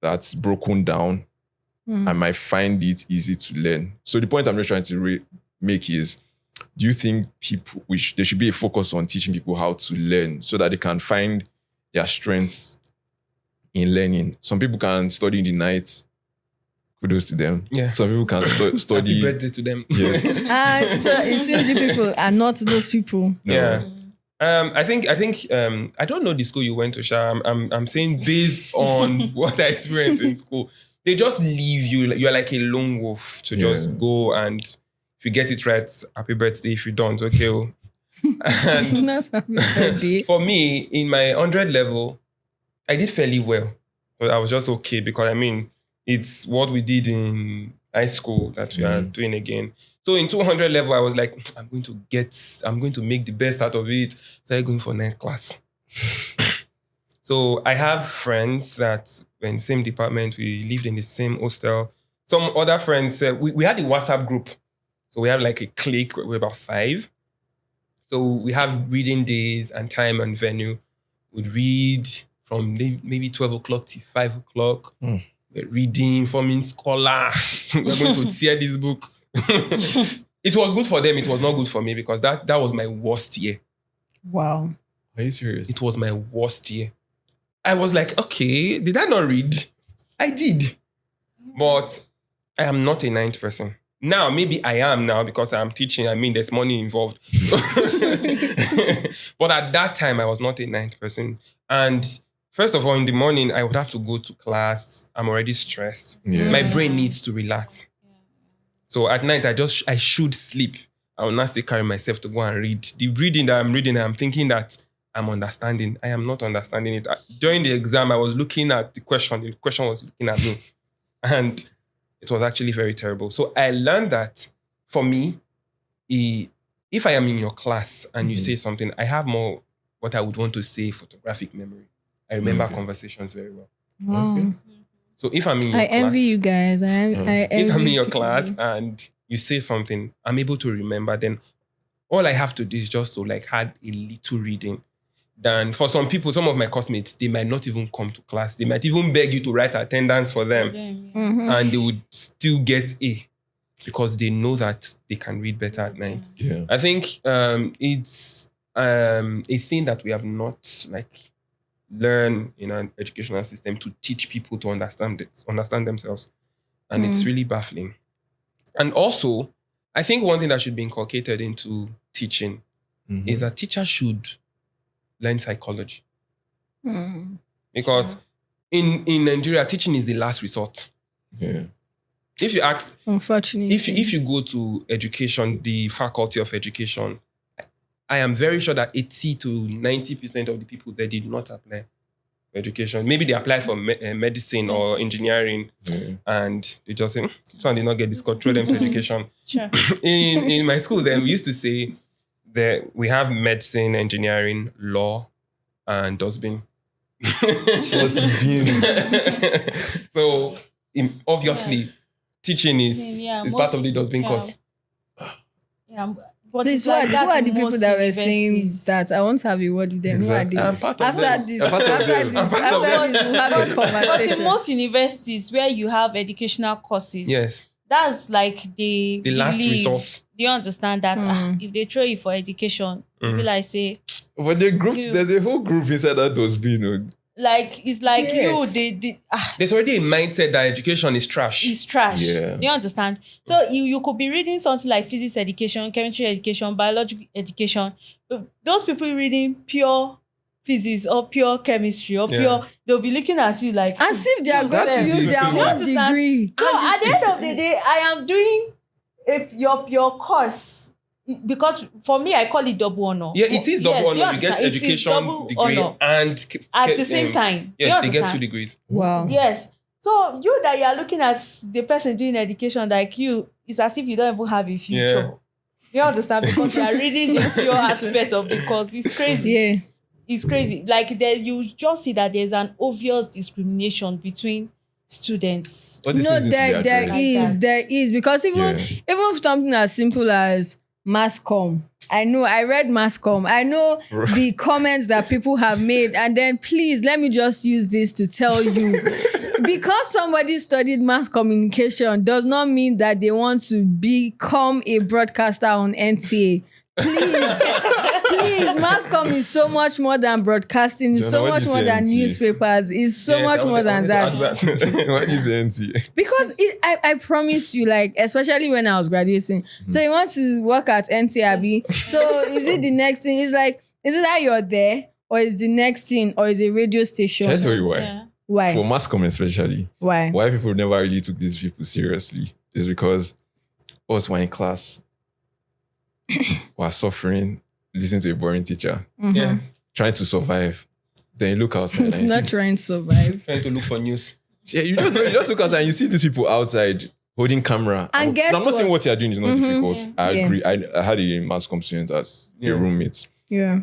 that's broken down, I might find it easy to learn. So the point I'm just trying to make is, do you think there should be a focus on teaching people how to learn so that they can find their strengths in learning? Some people can study in the night. Kudos to them. Yeah. Some people can study. Happy birthday to them. Yes. So it seems you people are not those people. No. Yeah. I think I don't know the school you went to, Sha. I'm saying based on what I experienced in school, they just leave you. You're like a lone wolf to just go, and if you get it right, happy birthday. If you don't, okay. And That's happy birthday. for me, in my 100 level, I did fairly well, but I was just okay because I mean, it's what we did in high school that we are doing again. So in 200 level, I was like, I'm going to make the best out of it. Started going for 9th class. So I have friends that were in the same department. We lived in the same hostel. Some other friends, we had a WhatsApp group. So we have like a clique, we're about 5. So we have reading days and time and venue. We'd read from maybe 12 o'clock to 5 o'clock. We're reading, forming scholar. We're going to tear this book. It was good for them. It was not good for me because that was my worst year. Wow. Are you serious? It was my worst year. I was like, okay, did I not read? I did. But I am not a 9th person. Now, maybe I am now because I'm teaching. I mean, there's money involved. But at that time, I was not a 9th person. And first of all, in the morning, I would have to go to class. I'm already stressed. Yeah. My brain needs to relax. So at night, I should sleep. I will not still carry myself to go and read. The reading that I'm reading, I'm thinking that I'm understanding. I am not understanding it. During the exam, I was looking at the question. The question was looking at me. And it was actually very terrible. So I learned that for me, if I am in your class and you say something, I have more what I would want to say photographic memory. I remember conversations very well. Wow. Okay. So if I'm in your I class, envy you guys. I envy if I'm in your people. class and you say something, I'm able to remember. Then all I have to do is just to like add a little reading. Then for some people, some of my classmates, they might not even come to class. They might even beg you to write attendance for them, and they would still get A because they know that they can read better at night. Yeah. I think it's a thing that we have not like learned in an educational system to teach people to understand themselves. And it's really baffling. And also, I think one thing that should be inculcated into teaching is that teachers should learn psychology. Because in Nigeria, teaching is the last resort. Yeah. If you ask, Unfortunately. if you go to education, the faculty of education, I am very sure that 80 to 90% of the people there did not apply for education. Maybe they applied for medicine or engineering, and they just say, "So did not get this. Throw them to education." Sure. In my school, then we used to say that we have medicine, engineering, law, and dustbin. So obviously, teaching is part of the dustbin course. Yeah. But Please, it's who like are that the in people most that were saying universities. that? I want to have a word with them. Exactly. Who are I'm they? part of After them. this, I'm part of after them. this, I'm part of after them. this, we'll have a But in conversation. most universities where you have educational courses, Yes. that's like the last belief. resort. Do you understand that if they throw you for education, you be like say, But there's a whole group inside that was being. like it's like Yes. There's already a mindset that education is trash. it's trash. Yeah. You understand? So you could be reading something like physics education, chemistry education, biology education. Those people reading pure physics or pure chemistry or pure, they'll be looking at you like As if they are going to is use their easy. own You understand? degree. So at the end of the day, I am doing your course because for me I call it double honor. Yeah, it is double Yes, honor. You get understand? It is education double degree honor. and At the same time. Yeah, You they get understand? 2 degrees. Wow. Yes. So you that you are looking at the person doing education like you, it's as if you don't even have a future. You understand? Because you are reading the pure aspect of the course. It's crazy. Yeah. It's crazy. Like you just see that there's an obvious discrimination between students. All these No, things need to be there addressed. there is because even something as simple as mass comm. I read mass comm. I know the comments that people have made, and then please let me just use this to tell you, because somebody studied mass communication does not mean that they want to become a broadcaster on NTA. Please, mass comm is so much more than broadcasting. It's Jonah, so why much do you more say than NTA? newspapers. It's so Yes, much I more wanted- I than wanted to that. add that. Why is it NT? Because I promise you, like, especially when I was graduating. So you want to work at NTRB. So is it the next thing? It's like, is it that you're there? Or is the next thing? Or is a radio station? Shall I tell you why? Yeah. Why? For mass comm especially, Why? why people never really took these people seriously is because us were in class, we're suffering, listening to a boring teacher, Yeah. trying to survive. Then you look outside It's and you not see, trying to survive. Trying to look for news. yeah, you just look outside and you see these people outside holding camera. And guess I'm not saying what? what you're doing is not difficult. Yeah. I Yeah. agree. I had a mass comm student as a roommate. Yeah.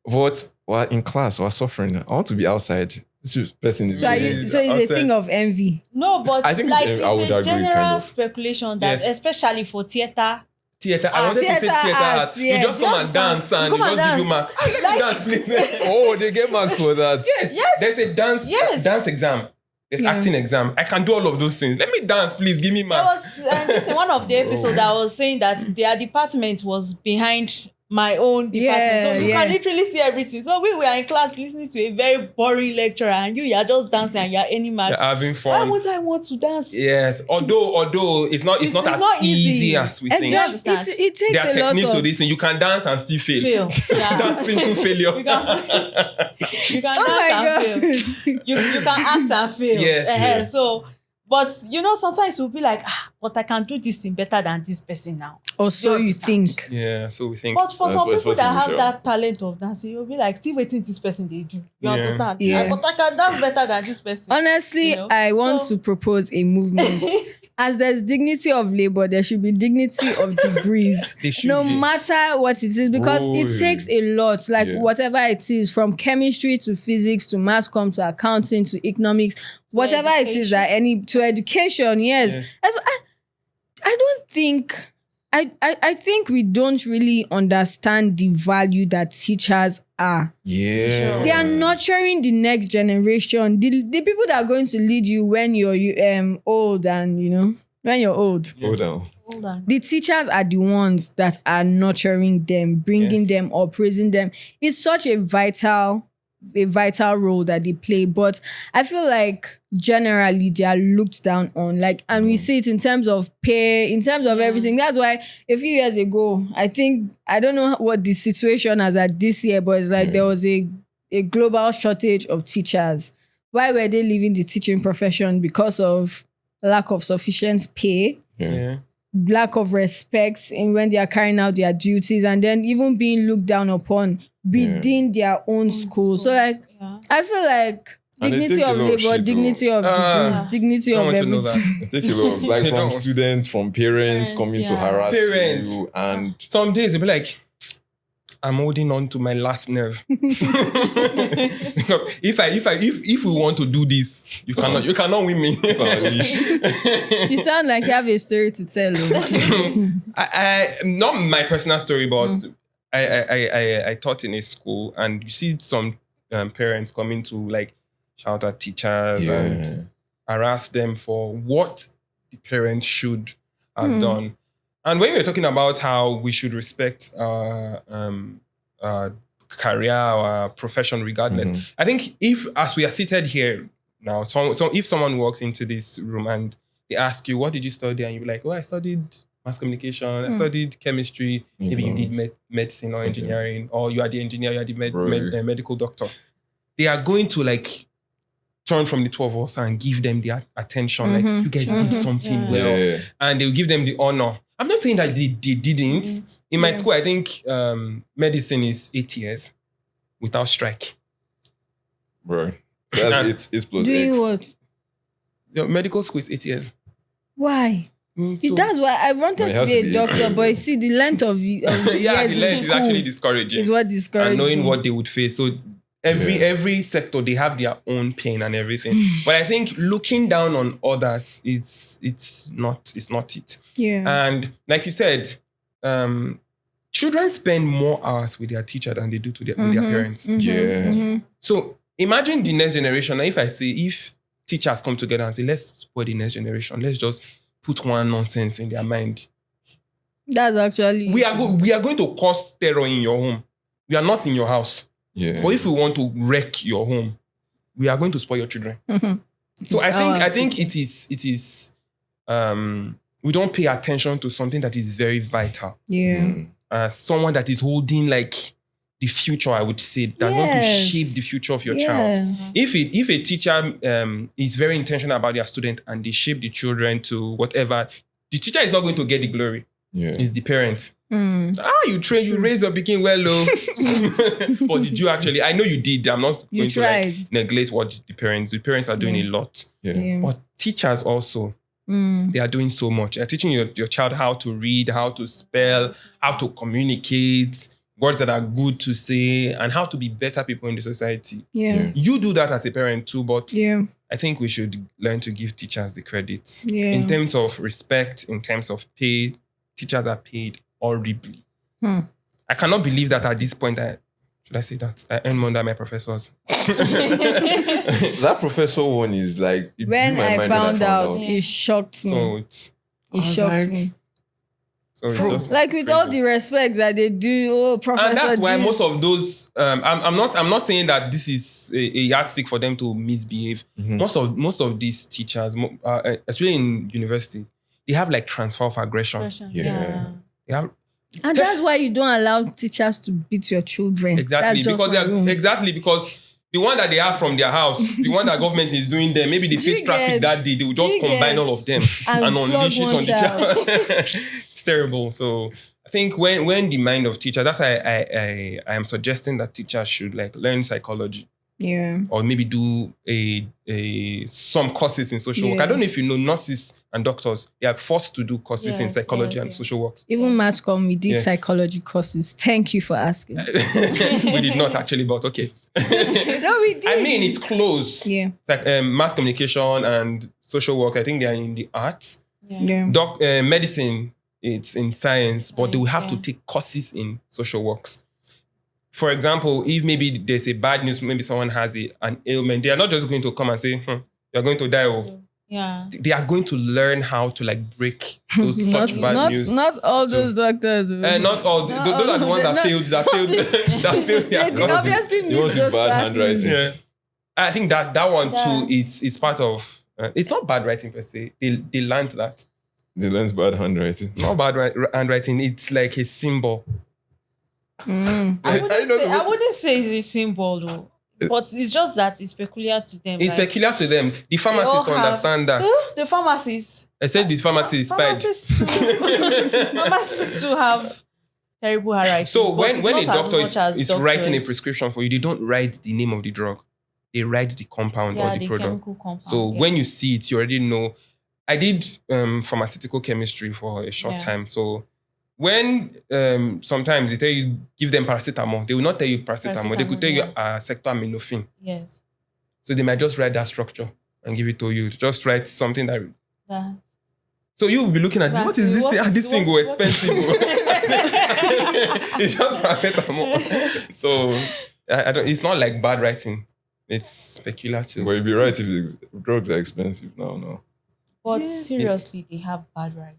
But we're in class, we're suffering. I want to be outside. This person is So, really- it's a outside. thing of envy. No, but I think like I would it's a agree, general kind of. speculation that Yes. especially for theater. Theater. I wanted to say Theater theater arts, arts. yeah. You just come and dance and Come you and just give you dance. marks. Let me dance, please. Oh, they get marks for that. Yes. There's a dance exam. There's Yeah. acting exam. I can do all of those things. Let me dance, please. Give me There marks. was this in one of the episodes that was saying that their department was behind my own department. So you Yeah. can literally see everything. So we were in class listening to a very boring lecturer and you are just dancing and you're any You're match. having Why fun. would I want to dance? Yes. Although it's not It's as not easy easy. as we think. Exactly. Exactly. It There are takes a lot techniques to of... this thing. You can dance and still fail. Fail. Yeah. Dance into failure. You can Oh my dance and God. fail. You can act and fail. Yes. Yeah. So, but sometimes we'll be like, but I can do this thing better than this person now. Or so you understand? think. Yeah, so we think. But for That's some what's people that possible, have sure. that talent of dancing, you'll be like, see waiting this person they do. You Yeah. understand? Yeah. But I can dance better than this person. Honestly, You know? I want So- to propose a movement. As there's dignity of labor, there should be dignity of degrees. They should No be. matter what it is, because it Oy. takes a lot, like Yeah. whatever it is, from chemistry to physics to mass comm to accounting to economics, whatever it is that to education, yes. Yes. I don't think I think we don't really understand the value that teachers are. Yeah. They are nurturing the next generation. The people that are going to lead you when you're old and when you're old. Hold on. Hold on. The teachers are the ones that are nurturing them, bringing Yes. them or praising them. It's such a vital role that they play. But I feel like generally they are looked down on. Like, and we see it in terms of pay, in terms of everything. That's why a few years ago, I don't know what the situation is at this year, but it's like there was a global shortage of teachers. Why were they leaving the teaching profession? Because of lack of sufficient pay, Yeah. lack of respect in when they are carrying out their duties, and then even being looked down upon within their own school. So like, Yeah. I feel like And they dignity take a of lot of labor, shit, dignity of degrees, dignity I of want to know everything. that. It takes a lot of, like, They from don't. students, from parents coming to yeah. harass Parents. you, and Some days they'll be like, I'm holding on to my last nerve. Because if we want to do this, you cannot win me. You sound like you have a story to tell. Oh. I not my personal story, but I taught in a school, and you see some parents coming to like shout at teachers and harass them for what the parents should have done. And when we're talking about how we should respect our career, our profession, regardless, I think if, as we are seated here now, so if someone walks into this room and they ask you, what did you study? And you're like, oh, I studied mass communication, I studied chemistry, maybe you did medicine or engineering, or you are the engineer, you are the medical doctor. They are going to like turn from the two of us and give them the attention. Like, you guys did something well. And they'll give them the honor. I'm not saying that they didn't. In my school, I think medicine is 8 years without strike. Bro. So that's it's plus Doing X. what? Your medical school is 8 years. Why? That's why I wanted it to has be to a be doctor, different. but you see, the length of Yeah, the length is actually discouraging. Is what discourages and knowing me. what they would face. So every sector, they have their own pain and everything. But I think looking down on others, it's not it. Yeah. And like you said, children spend more hours with their teacher than they do with their parents. Yeah. So imagine the next generation. If teachers come together and say, let's support the next generation, let's just put one nonsense in their mind. That's actually... We are going to cause terror in your home. We are not in your house. Yeah. But if we want to wreck your home, we are going to spoil your children. So I think it is we don't pay attention to something that is very vital. Yeah. Someone that is holding like the future, I would say, that's going to shape the future of your child. If a teacher is very intentional about their student and they shape the children to whatever, the teacher is not going to get the glory. It's the parent. You train, you raise your picking well, but did you actually? I know you did. I'm not going to like neglect what the parents are doing a lot. But teachers also, they are doing so much. They're teaching your child how to read, how to spell, how to communicate, words that are good to say, and how to be better people in the society. You do that as a parent too, but I think we should learn to give teachers the credit. In terms of respect, in terms of pay, teachers are paid horribly. I cannot believe that at this point, I earn more than my professors. That professor one is like... When I found out, it shocked me. So it shocked me. So it's just like with all the respect that they do, professor. And that's why most of those, I'm not saying that this is a yardstick for them to misbehave. Most of these teachers, especially in university, they have like transfer of aggression. They have, and that's why you don't allow teachers to beat your children. Exactly, because the one that they have from their house, the one that government is doing there, maybe they face traffic that day, they will just combine all of them and unleash it on the child. It's terrible. So I think when the mind of teacher, that's why I am suggesting that teachers should like learn psychology. Or maybe do some courses in social work. I don't know if you know, nurses and doctors, they are forced to do courses in psychology and social work. Even mass comm, we did psychology courses. Thank you for asking. We did not actually, but okay. No, we did. I mean, it's close. It's like mass communication and social work. I think they are in the arts. Medicine, it's in science, but they will have to take courses in social works. For example, if maybe there's a bad news, maybe someone has an ailment, they are not just going to come and say, you're going to die. They are going to learn how to like break those such bad news. Not all those doctors. Not all. Those are the ones that failed. They obviously miss those bad handwriting. I think that one too, it's part of, it's not bad writing per se. They learned that. They learned bad handwriting. Not bad handwriting. It's like a symbol. I wouldn't say it's a symbol though, but it's just that it's peculiar to them. It's peculiar to them. The pharmacists understand that. The pharmacists. I said the pharmacists. Pharmacists too have terrible handwriting. So when a doctor is writing a prescription for you, they don't write the name of the drug. They write the compound or the product. So when you see it, you already know. I did pharmaceutical chemistry for a short time. So when sometimes they tell you, give them paracetamol, they will not tell you paracetamol. They could tell you acetaminophen. Yes. So they might just write that structure and give it to you. Just write something that... So you will be looking at, what is this thing? This thing go expensive. It's just paracetamol. So it's not like bad writing. It's speculative. But you'd be right if drugs are expensive now. But seriously, they have bad writing.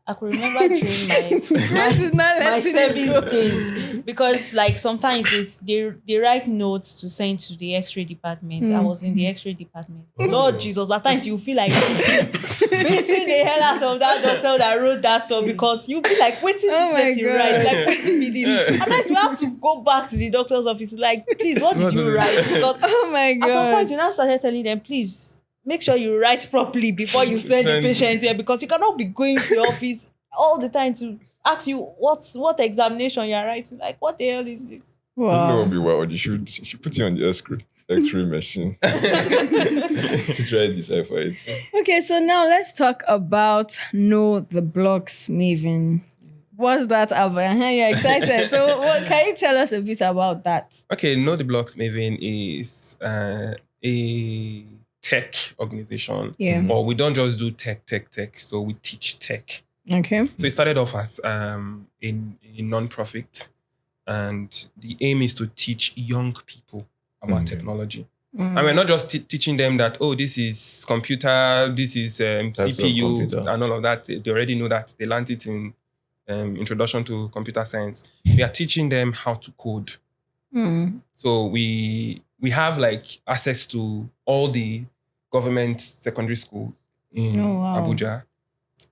I could remember during my This is not my letting it service go. days, because like sometimes they write notes to send to the X-ray department. I was in the X-ray department. Lord Jesus, at times you feel like beating the hell out of that doctor that wrote that stuff, because you be like, waiting Oh this my person God. write, like waiting me this. At times you have to go back to the doctor's office, like, please, what did you write? Because Oh my God. at some point you now started telling them, please make sure you write properly before you send the patient here, because you cannot be going to the office all the time to ask you what examination you're writing. Like, what the hell is this? You know, Wow. it'll be wild. You should put it on the X-ray machine to try and decipher it. Okay, so now let's talk about Know the Blocks Maven. What's that about? You're excited. So what can you tell us a bit about that? Okay, Know the Blocks Maven is a tech organization. Yeah. But we don't just do tech. So we teach tech. Okay. So it started off as a non-profit, and the aim is to teach young people about technology. And we're not just teaching them that, oh, this is computer, this is CPU, computer. and all of that. They already know that. They learned it in Introduction to Computer Science. We are teaching them how to code. So we have like access to all the government secondary schools in Abuja.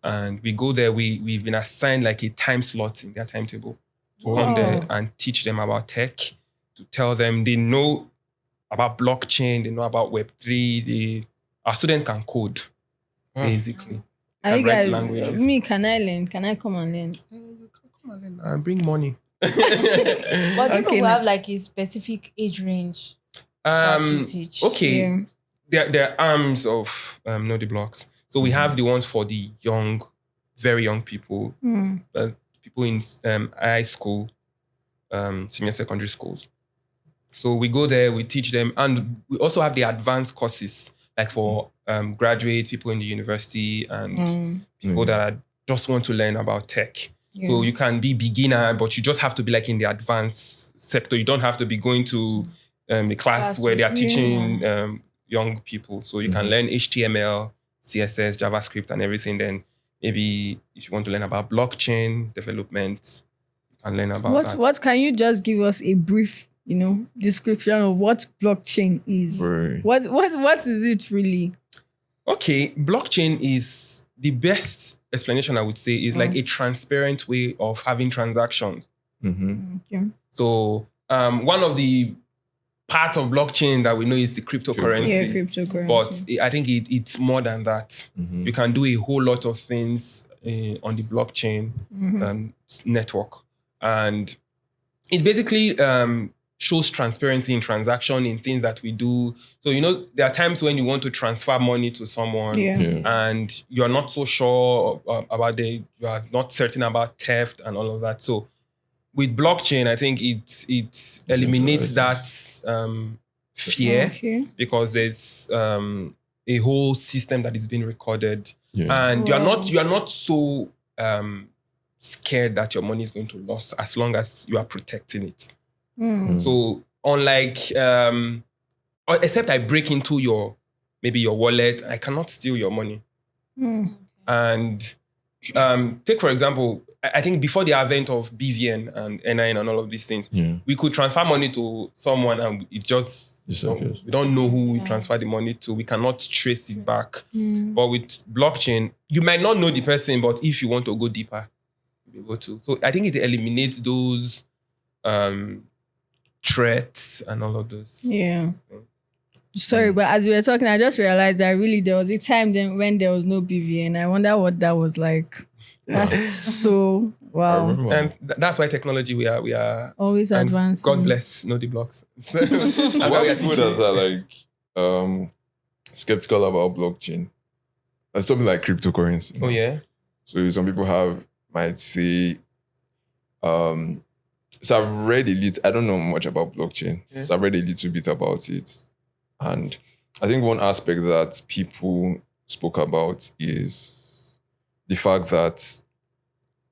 And we go there, we've been assigned like a time slot in their timetable to come there and teach them about tech, to tell them they know about blockchain, they know about Web3. Our student can code, basically. Are you Can write guys, languages. me, can I learn? Can I come and learn? Come on, then, and bring money. But people Okay, who now. have like a specific age range that you teach. Okay, there are arms of Know the Blocks. So we have the ones for the young, very young people, people in high school, senior secondary schools. So we go there, we teach them, and we also have the advanced courses, like for graduates, people in the university, and people that just want to learn about tech. So you can be beginner, but you just have to be like in the advanced sector. You don't have to be going to the class where they are teaching young people. So you can learn HTML, CSS, JavaScript, and everything. Then maybe if you want to learn about blockchain development, you can learn about that. What can you just give us a brief, description of what blockchain is? Right. What is it really? Okay, blockchain is the best explanation I would say is like a transparent way of having transactions. Okay. So one of the part of blockchain that we know is the cryptocurrency. Yeah, cryptocurrency. But I think it's more than that. You can do a whole lot of things on the blockchain network. And it basically shows transparency in transaction, in things that we do. So, there are times when you want to transfer money to someone and you're not so sure about you are not certain about theft and all of that. So with blockchain, I think it eliminates that fear because there's a whole system that is being recorded, and you are not so scared that your money is going to lose as long as you are protecting it. So unlike except I break into your wallet, I cannot steal your money. And take for example, I think before the advent of BVN and NIN and all of these things, we could transfer money to someone and it just we don't know who we transfer the money to. We cannot trace it back. But with blockchain, you might not know the person, but if you want to go deeper, you'll be able to. So I think it eliminates those threats and all of those. Yeah. Sorry, but as we were talking, I just realized that really there was a time then when there was no BVN. I wonder what that was like. That's so wow. And that's why technology we are always advancing. God bless Know the Blocks. What people that are like skeptical about blockchain, that's something like cryptocurrency. Oh yeah. So some people might say, so I've read a little. I don't know much about blockchain, so I've read a little bit about it, and I think one aspect that people spoke about is the fact that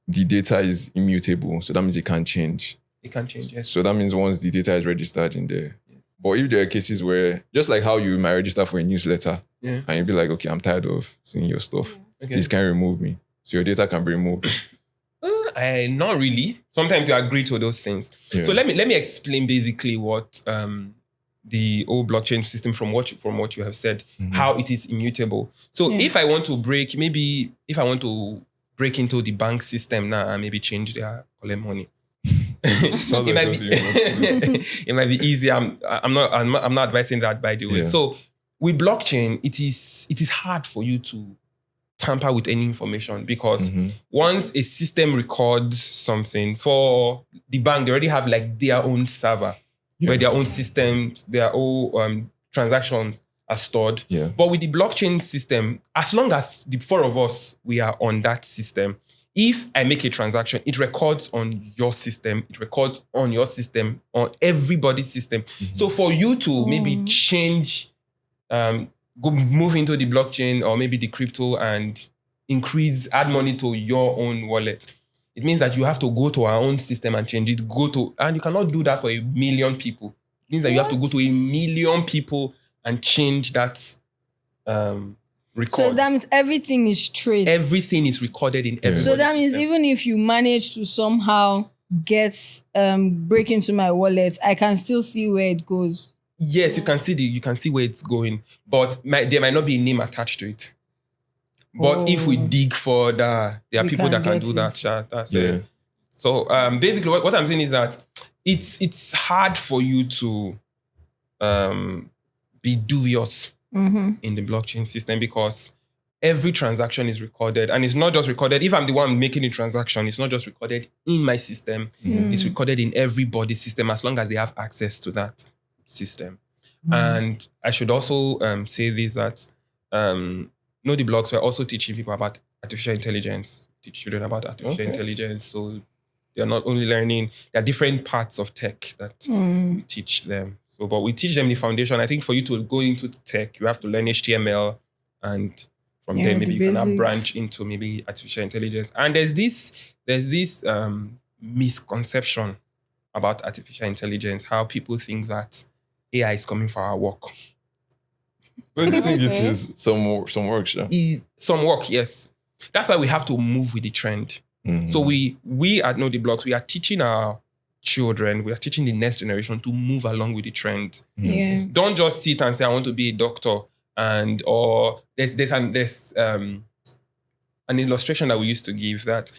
the data is immutable. So that means it can't change. It can change, yes. So that means once the data is registered in there. But if there are cases where, just like how you might register for a newsletter, Yeah. And you'll be like, okay, I'm tired of seeing your stuff. Okay. Please can you remove me. So your data can be removed. Not really. Sometimes you agree to those things. Yeah. So let me explain basically what the old blockchain system from what you have said, how it is immutable. So if I want to break into the bank system now and maybe change their collect money. It might be easy. I'm not advising that, by the way. Yeah. So with blockchain, it is hard for you to tamper with any information because once a system records something for the bank, they already have like their own server where their own systems, their own transactions are stored. Yeah. But with the blockchain system, as long as the four of us, we are on that system, if I make a transaction, it records on your system, it records on your system, on everybody's system. So for you to maybe change, move into the blockchain or maybe the crypto and add money to your own wallet, it means that you have to go to our own system and change it, and you cannot do that for 1 million people. It means that you have to go to 1 million people and change that record. So that means everything is traced. Everything is recorded in everybody's So that means system. even if you manage to somehow get break into my wallet, I can still see where it goes. Yes, you can see where it's going, but there might not be a name attached to it. But if we dig further, there are people that can do that. That's it. So basically, what I'm saying is that it's hard for you to be dubious in the blockchain system because every transaction is recorded, and it's not just recorded. If I'm the one making the transaction, it's not just recorded in my system. It's recorded in everybody's system as long as they have access to that system. And I should also say this, that Know the Blocks, we're also teaching people about artificial intelligence, teach children about artificial intelligence. So they're not only learning, there are different parts of tech that we teach them. So, but we teach them the foundation. I think for you to go into tech, you have to learn HTML, and from there maybe you can now branch into maybe artificial intelligence. And there's this misconception about artificial intelligence, how people think that AI is coming for our work. But do you think it is some work, sure? Some work, yes. That's why we have to move with the trend. So we at Know the Blocks, we are teaching our children, we are teaching the next generation to move along with the trend. Don't just sit and say, I want to be a doctor, or there's an illustration that we used to give that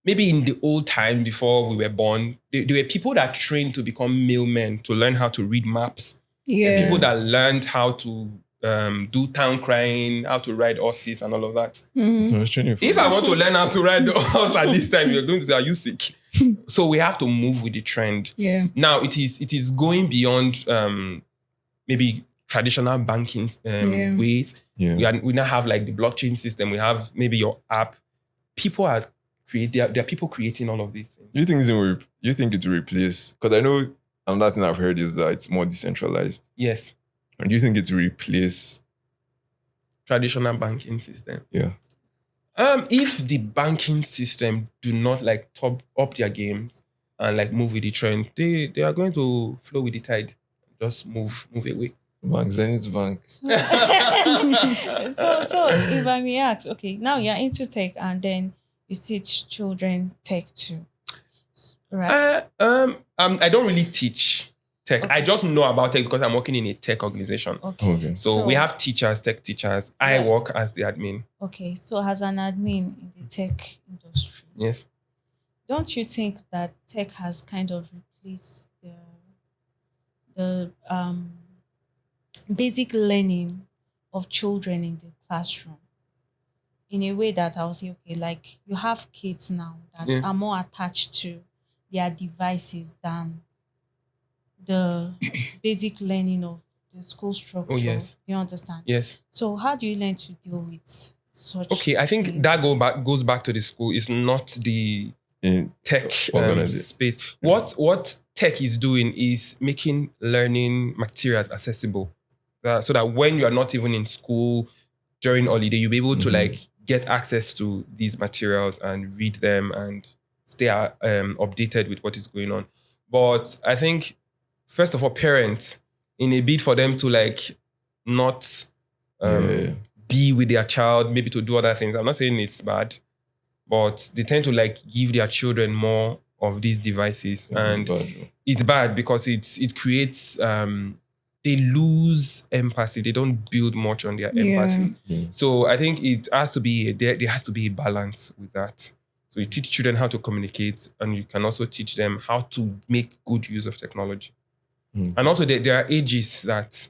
maybe in the old time before we were born, there were people that trained to become mailmen, to learn how to read maps. People that learned how to do town crying, how to ride horses and all of that. If I want to learn how to ride the horse at this time, you're going to say, are you sick? So we have to move with the trend. Now it is going beyond maybe traditional banking ways. We now have like the blockchain system. We have maybe your app. People are there are people creating all of these things. You think it will replace? Because I know another thing I've heard is that it's more decentralized. Yes. And do you think it will replace traditional banking system? Yeah. If the banking system do not like top up their games and like move with the trend, they are going to flow with the tide. Just move away. Zenith Bank. So if I may ask, okay, now you're into tech and then you teach children tech too, right? I don't really teach tech. I just know about tech because I'm working in a tech organization. Okay. So we have tech teachers. I work as the admin. Okay, so as an admin in the tech industry, yes, don't you think that tech has kind of replaced the basic learning of children in the classroom in a way that I'll say, okay, like you have kids now that are more attached to their devices than the basic learning of the school structure? Oh, yes. You understand? Yes. So how do you learn to deal with such Okay, I think things? that goes back to the school. It's not the tech space. What tech is doing is making learning materials accessible. So that when you are not even in school during holiday, you'll be able to like get access to these materials and read them and stay updated with what is going on. But I think, first of all, parents, in a bid for them to like not be with their child, maybe to do other things. I'm not saying it's bad, but they tend to like give their children more of these devices, and it's bad because it creates they lose empathy. They don't build much on their empathy. So I think it has to be there has to be a balance with that. So you teach children how to communicate, and you can also teach them how to make good use of technology. And also there are ages that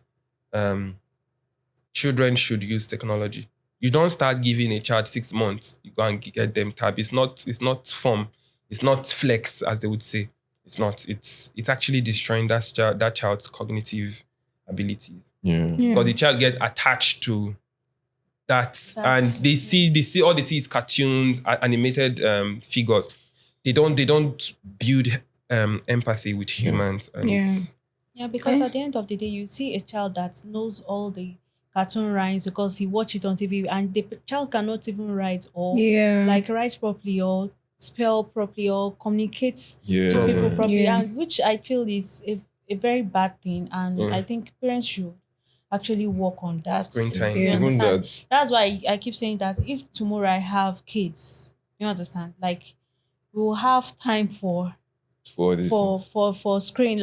children should use technology. You don't start giving a child 6 months, you go and get them tab. It's not fun. It's not flex, as they would say. It's not. It's actually destroying that child's cognitive abilities. Because the child gets attached to that, and they see all they see is cartoons, animated figures. They don't build empathy with humans. And because at the end of the day, you see a child that knows all the cartoon rhymes because he watched it on TV, and the child cannot even write or write properly or spell properly or communicate to people properly, and which I feel is a very bad thing. And I think parents should actually work on that. Screen time. You understand? That's why I keep saying that if tomorrow I have kids, you understand, like we'll have time for screen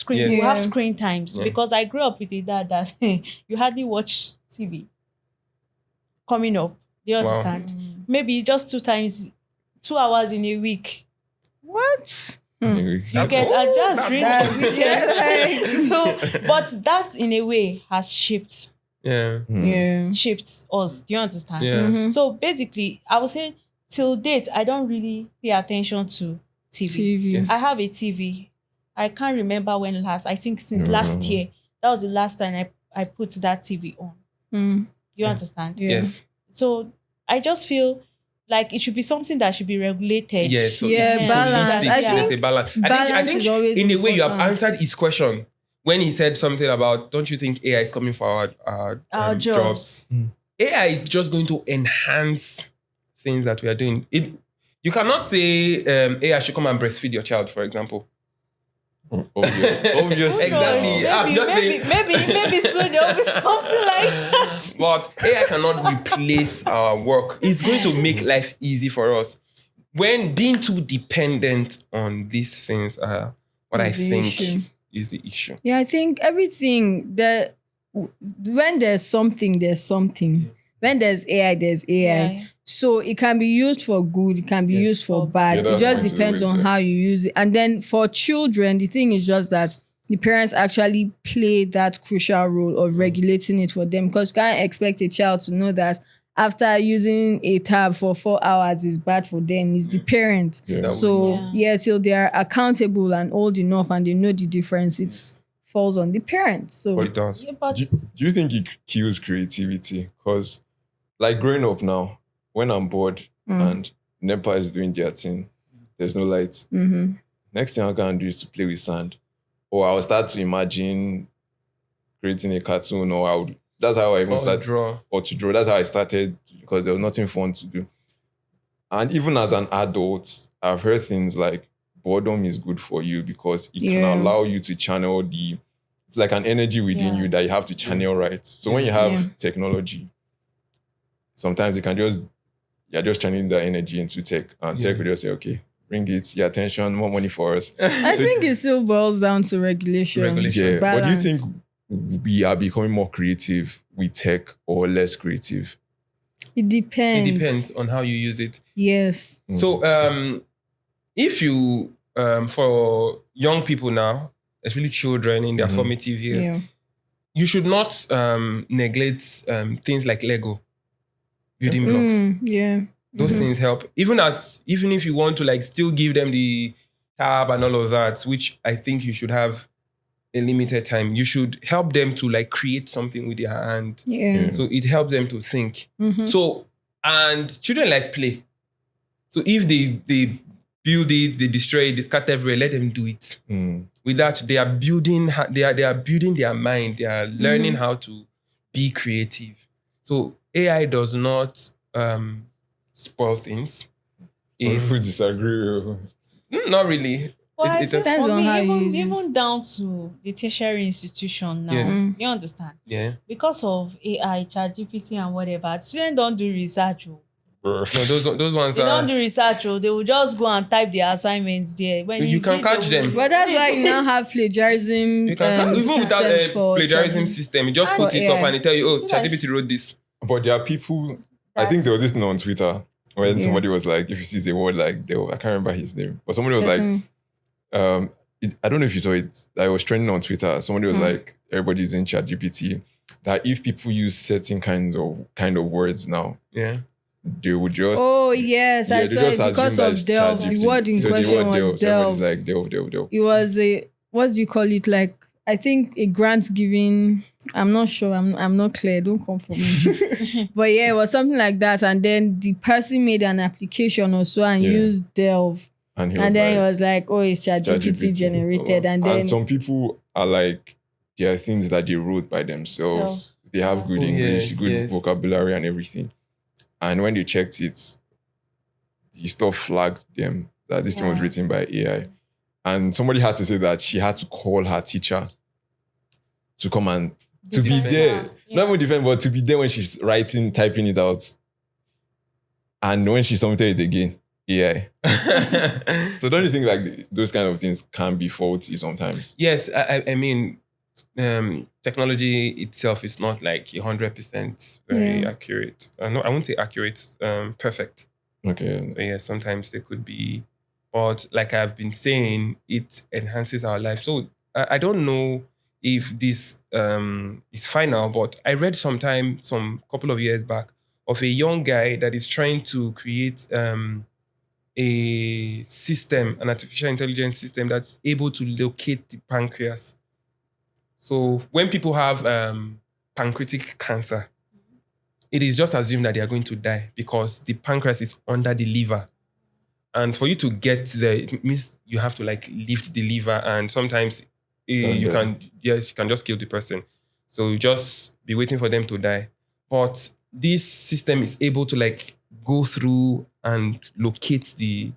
we have screen times, because I grew up with a dad that you hardly watch TV coming up. You understand? Maybe just 2 hours in a week. What? You get just really so, but that in a way has shaped us. Do you understand? So basically, I would say till date I don't really pay attention to TV. I have a TV. I can't remember when last. I think since last year. That was the last time I put that TV on. You understand? Yes. So I just feel like it should be something that should be regulated. Yes. So balance. I think there's a balance. I think in a way you have answered his question when he said something about, don't you think AI is coming for our jobs? AI is just going to enhance things that we are doing. You cannot say AI should come and breastfeed your child, for example. Obviously. Exactly. Maybe soon there will be something like that. But AI cannot replace our work. It's going to make life easy for us. When being too dependent on these things are what I think is the issue. Yeah, I think everything that when there's something, there's something. When there's AI, there's AI. So it can be used for good, it can be used for bad. It just depends on how you use it. And then for children, the thing is just that the parents actually play that crucial role of regulating it for them, because you can't expect a child to know that after using a tab for 4 hours is bad for them. It's the parent. Till they are accountable and old enough and they know the difference, it falls on the parents. So it does. Do you think it kills creativity? Because like growing up now, when I'm bored and NEPA is doing their thing, there's no light. Next thing I can do is to play with sand. Or I'll start to imagine creating a cartoon, or that's how I even started. To draw. That's how I started, because there was nothing fun to do. And even as an adult, I've heard things like boredom is good for you because it can allow you to channel it's like an energy within you that you have to channel right. So when you have technology, sometimes you're just channeling that energy into tech, and tech will just say, okay, bring it, your attention, more money for us. I think it still boils down to regulation. Yeah. But do you think we are becoming more creative with tech or less creative? It depends. It depends on how you use it. Yes. So if you, for young people now, especially children in their formative years, you should not neglect things like Lego. Building blocks. Those things help. Even if you want to like still give them the tab and all of that, which I think you should have a limited time, you should help them to like create something with their hand. So it helps them to think. So, and children like play. So if they build it, they destroy it, they scatter everywhere, let them do it. With that, they are building their mind. They are learning how to be creative. So AI does not spoil things. Some people disagree. Not really. But I It think depends for on me, how you even use it. even down to the tertiary institution now, Yes. you understand? Yeah. Because of AI, ChatGPT, and whatever, students don't do research. No, those ones They don't do are. research. They will just go and type their assignments there. When You can did, catch they will- them. But that's why you now have plagiarism You can even without systems a for plagiarism ChatGPT. system, you just For put it up AI. and it tell you, oh, Feel like- ChatGPT wrote this. But there are people. I think there was this thing on Twitter when Yeah. somebody was like, if you see the word like, I can't remember his name, but somebody was Person- like, I don't know if you saw it. I was trending on Twitter. Somebody was like, everybody's in ChatGPT. That if people use certain kind of words now, Yeah. they would just. Oh yes, I they saw just it because assume that of it's delve. The ChatGPT. word in So the question word was delve. So everybody's delve. like delve. It was a, what do you call it? Like, I think a grant giving. I'm not sure. I'm not clear. Don't come for me. But yeah, it was something like that. And then the person made an application or so and Yeah. used delve. And And then it was like, oh, it's ChatGPT ChatGPT. generated. And then some people are like, there are things that they wrote by themselves. They have good Oh, English, yeah, good yes. vocabulary and everything. And when they checked it, the stuff flagged them that this thing was Yeah. written by AI. And somebody had to say that she had to call her teacher to come and to be Defend there. her. Not even defend, but to be there when she's typing it out. And when she submitted it again, AI. So don't you think like those kind of things can be faulty sometimes? Yes, I mean, technology itself is not like 100% very Yeah. accurate. No, I won't say accurate, perfect. Okay. But yeah, sometimes they could be, but like I've been saying, it enhances our life. So I don't know if this is final, but I read some couple of years back of a young guy that is trying to create a system, an artificial intelligence system that's able to locate the pancreas. So when people have pancreatic cancer, it is just assumed that they are going to die because the pancreas is under the liver. And for you to get there, it means you have to like lift the liver, and sometimes you can just kill the person. So you just be waiting for them to die. But this system is able to like go through and locate the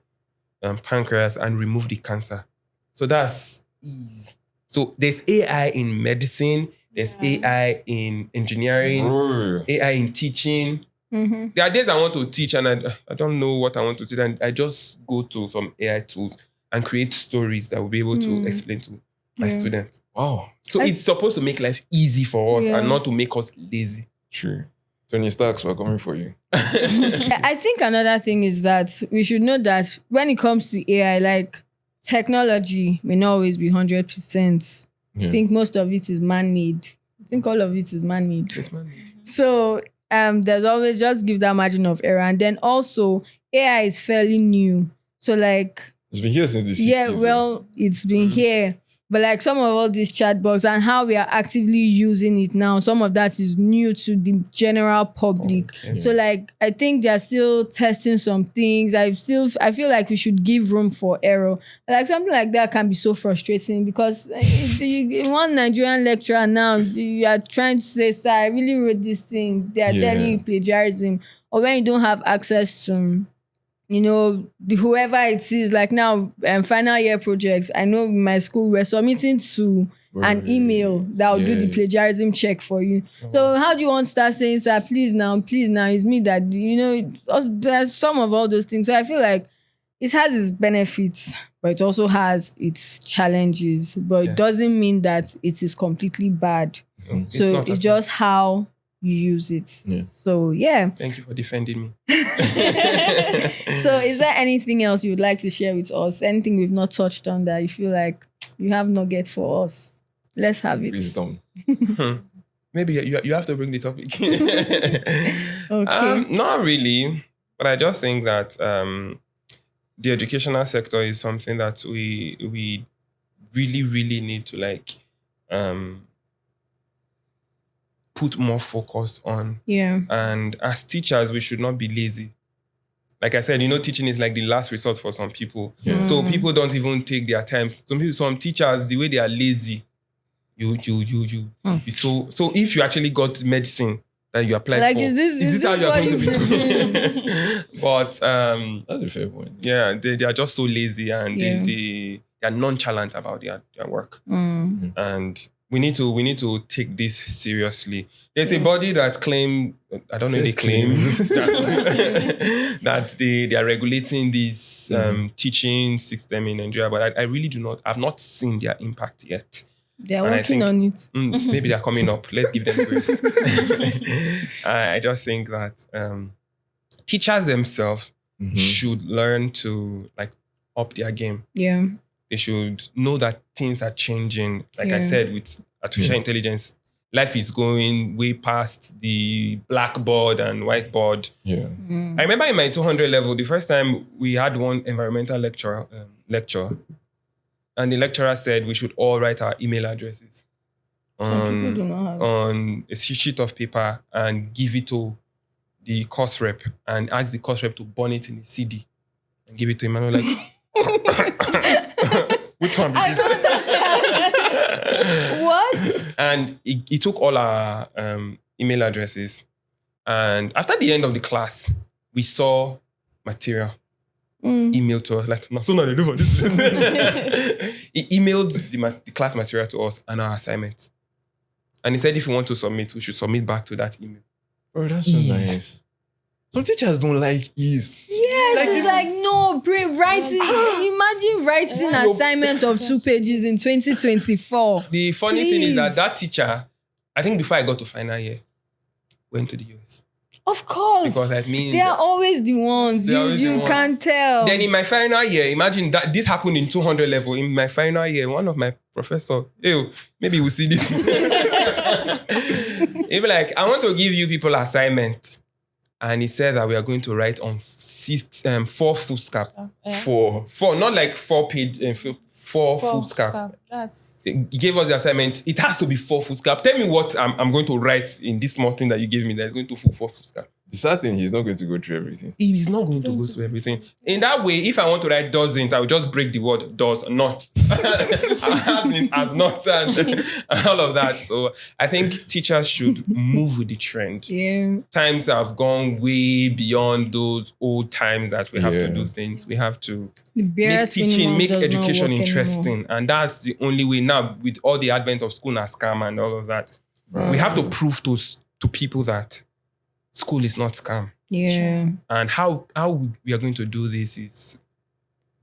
pancreas and remove the cancer. So that's easy. So there's AI in medicine, there's AI in engineering, AI in teaching. Mm-hmm. There are days I want to teach and I don't know what I want to teach, and I just go to some AI tools and create stories that will be able to explain to my students. Wow. So it's supposed to make life easy for us and not to make us lazy. True. Tony Starks, we're coming for you. I think another thing is that we should know that when it comes to AI, like technology may not always be 100%. Yeah. I think most of it is man-made. I think all of it is man-made. Yes, man. So there's always just give that margin of error. And then also AI is fairly new. So like, It's been here since the 60s. yeah, well, it's been here. But like some of all these chatbots and how we are actively using it now, some of that is new to the general public. Okay. So like, I think they're still testing some things. I feel like we should give room for error. Like something like that can be so frustrating because one Nigerian lecturer now, you are trying to say, sir, I really wrote this thing. They are telling you plagiarism. Or when you don't have access to, you know, whoever it is, like now, final year projects, I know in my school, we're submitting to an email that will do the plagiarism check for you. So how do you want to start saying, sir, please now, it's me that, you know, there's some of all those things. So I feel like it has its benefits, but it also has its challenges. But it doesn't mean that it is completely bad. So it's just how you use it. Yeah. So yeah. Thank you for defending me. So is there anything else you would like to share with us? Anything we've not touched on that you feel like you have nuggets for us? Let's have it. Wisdom. Maybe you have to bring the topic. Okay. Not really, but I just think that the educational sector is something that we really, really need to like put more focus on. Yeah. And as teachers, we should not be lazy. Like I said, you know, teaching is like the last resort for some people. Yeah. So people don't even take their time. Some teachers, the way they are lazy, you be so if you actually got medicine that you applied Like, for, is this how you are what going to you- be doing? But That's a fair point. yeah, they are just so lazy and Yeah. they they're nonchalant about their work. And we need to take this seriously. There's a body that claim, I don't know if they claim that they are regulating this teaching system in Nigeria, but I really do not. I've not seen their impact yet. They're working on it. Maybe they're coming up. Let's give them grace. I just think that teachers themselves should learn to like up their game. Yeah. They should know that things are changing. Like I said, with artificial intelligence, life is going way past the blackboard and whiteboard. Yeah. I remember in my 200 level, the first time we had one environmental lecture, and the lecturer said we should all write our email addresses on a sheet of paper and give it to the course rep and ask the course rep to burn it in a CD and give it to him. And I'm like, which one? What? And he took all our email addresses. And after the end of the class, we saw material emailed to us. Like, no, so now they do for this place. He emailed the class material to us and our assignment. And he said if we want to submit, we should submit back to that email. Oh, that's so nice. Some teachers don't like ease. Yes, it's like, no, writing. Imagine writing an assignment of 2 pages in 2024. The funny thing is that teacher, I think before I got to final year, went to the US. Of course. Because that means they are always the ones. You can't tell. Then in my final year, imagine that this happened in 200 level. In my final year, one of my professors, maybe we'll see this. He'll be like, I want to give you people assignment. And he said that we are going to write on 4 foolscap. Four, not like 4 page, 4 foolscap. He gave us the assignment. It has to be 4 foolscap. Tell me what I'm going to write in this small thing that you gave me that is going to 4 foolscap. The sad thing, he's not going to go through everything. He's not going to go through everything. In that way, if I want to write doesn't, I will just break the word does not. As not and all of that. So I think teachers should move with the trend. Yeah. Times have gone way beyond those old times that we have to do things. We have to make teaching, make education interesting. Anymore. And that's the only way now with all the advent of school and scam and all of that. We have to prove to people that school is not scam. Yeah. And how we are going to do this is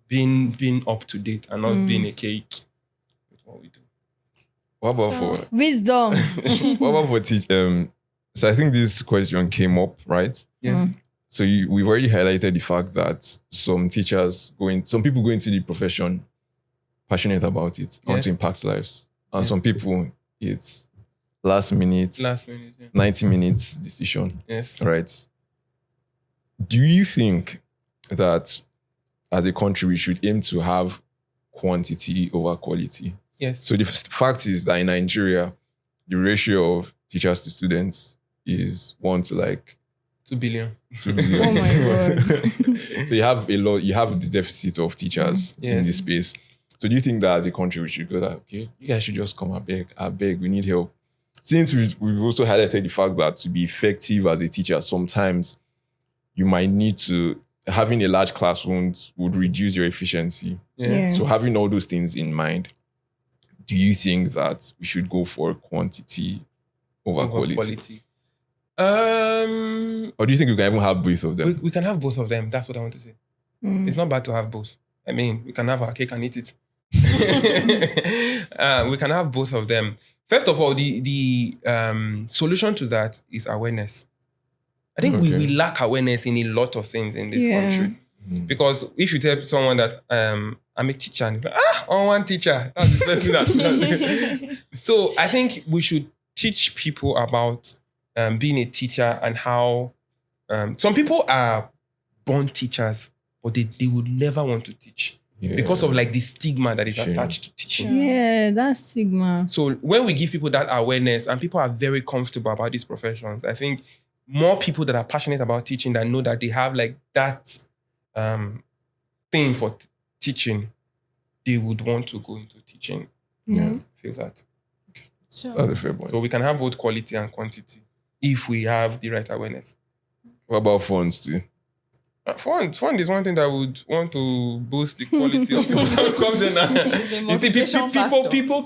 being up to date and not being a cake with what we do. What about for wisdom? What about for teach? So I think this question came up, right? Yeah. So we've already highlighted the fact that some people go into the profession passionate about it, want to impact lives, and some people it's last minute, 90 minutes decision. Yes. Right. Do you think that as a country we should aim to have quantity over quality? Yes. So the fact is that in Nigeria, the ratio of teachers to students is 1 to like 2 billion. 2 billion. Oh my God. So you have the deficit of teachers in this space. So do you think that as a country we should go that, okay, you guys should just come I beg, we need help? Since we've also highlighted the fact that to be effective as a teacher, sometimes you might need to, having a large class would reduce your efficiency. Yeah. So having all those things in mind, do you think that we should go for quantity over quality? Or do you think we can even have both of them? We can have both of them. That's what I want to say. It's not bad to have both. I mean, we can have our cake and eat it. We can have both of them. First of all, the solution to that is awareness. I think we lack awareness in a lot of things in this country. Because if you tell someone that I'm a teacher, and you're like, one teacher. That's the first thing that. So I think we should teach people about being a teacher and how some people are born teachers, but they would never want to teach. Because of like the stigma that is attached to teaching. Yeah, that's stigma. So when we give people that awareness and people are very comfortable about these professions, I think more people that are passionate about teaching that know that they have like that thing for teaching, they would want to go into teaching. Feel that. Sure. That's a fair point. So we can have both quality and quantity if we have the right awareness. What about funds too? Fund is one thing that would want to boost the quality of people that come there now. You see,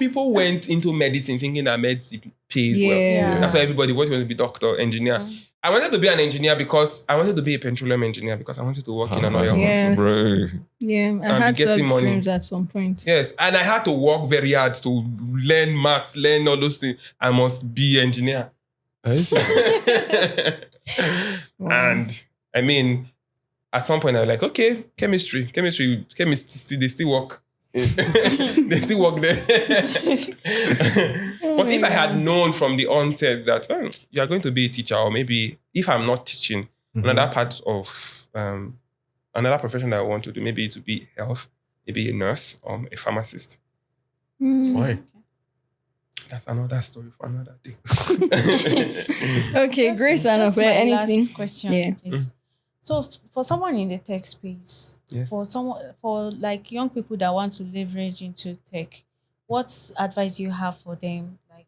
people went into medicine thinking that medicine pays well. Yeah. That's why everybody wanted to be doctor, engineer. I wanted to be an engineer because I wanted to be a petroleum engineer because I wanted to work in an oil company. Bro. Yeah, I And had be getting some money. dreams at some point. Yes, and I had to work very hard to learn maths, learn all those things. I must be engineer. And I mean, at some point I was like, okay, chemistry, chemists, they still work. They still work there. But if I had known from the onset that you are going to be a teacher, or maybe if I'm not teaching, another part of another profession that I want to do, maybe to be health, maybe a nurse or a pharmacist. Why? That's another story for another day. Okay, Grace and Just my anything. last question is, so for someone in the tech space, Yes. for like young people that want to leverage into tech, what advice you have for them, like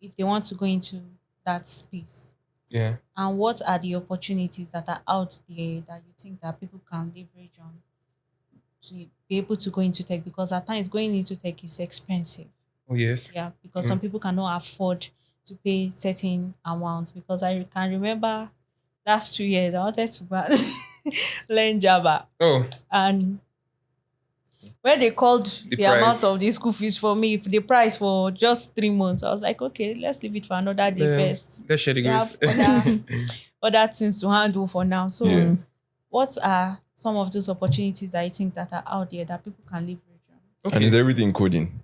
if they want to go into that space? Yeah. And what are the opportunities that are out there that you think that people can leverage on to be able to go into tech? Because at times going into tech is expensive. Oh, yes. Yeah, because some people cannot afford to pay certain amounts. Because I can remember last 2 years, I wanted to learn Java. Oh, And when they called the price. amount of the school fees for me, the price for just 3 months, I was like, okay, let's leave it for another day first. let's share the We have grace. other things to handle for now. So what are some of those opportunities I think that are out there that people can leverage on? Okay. And is everything coding?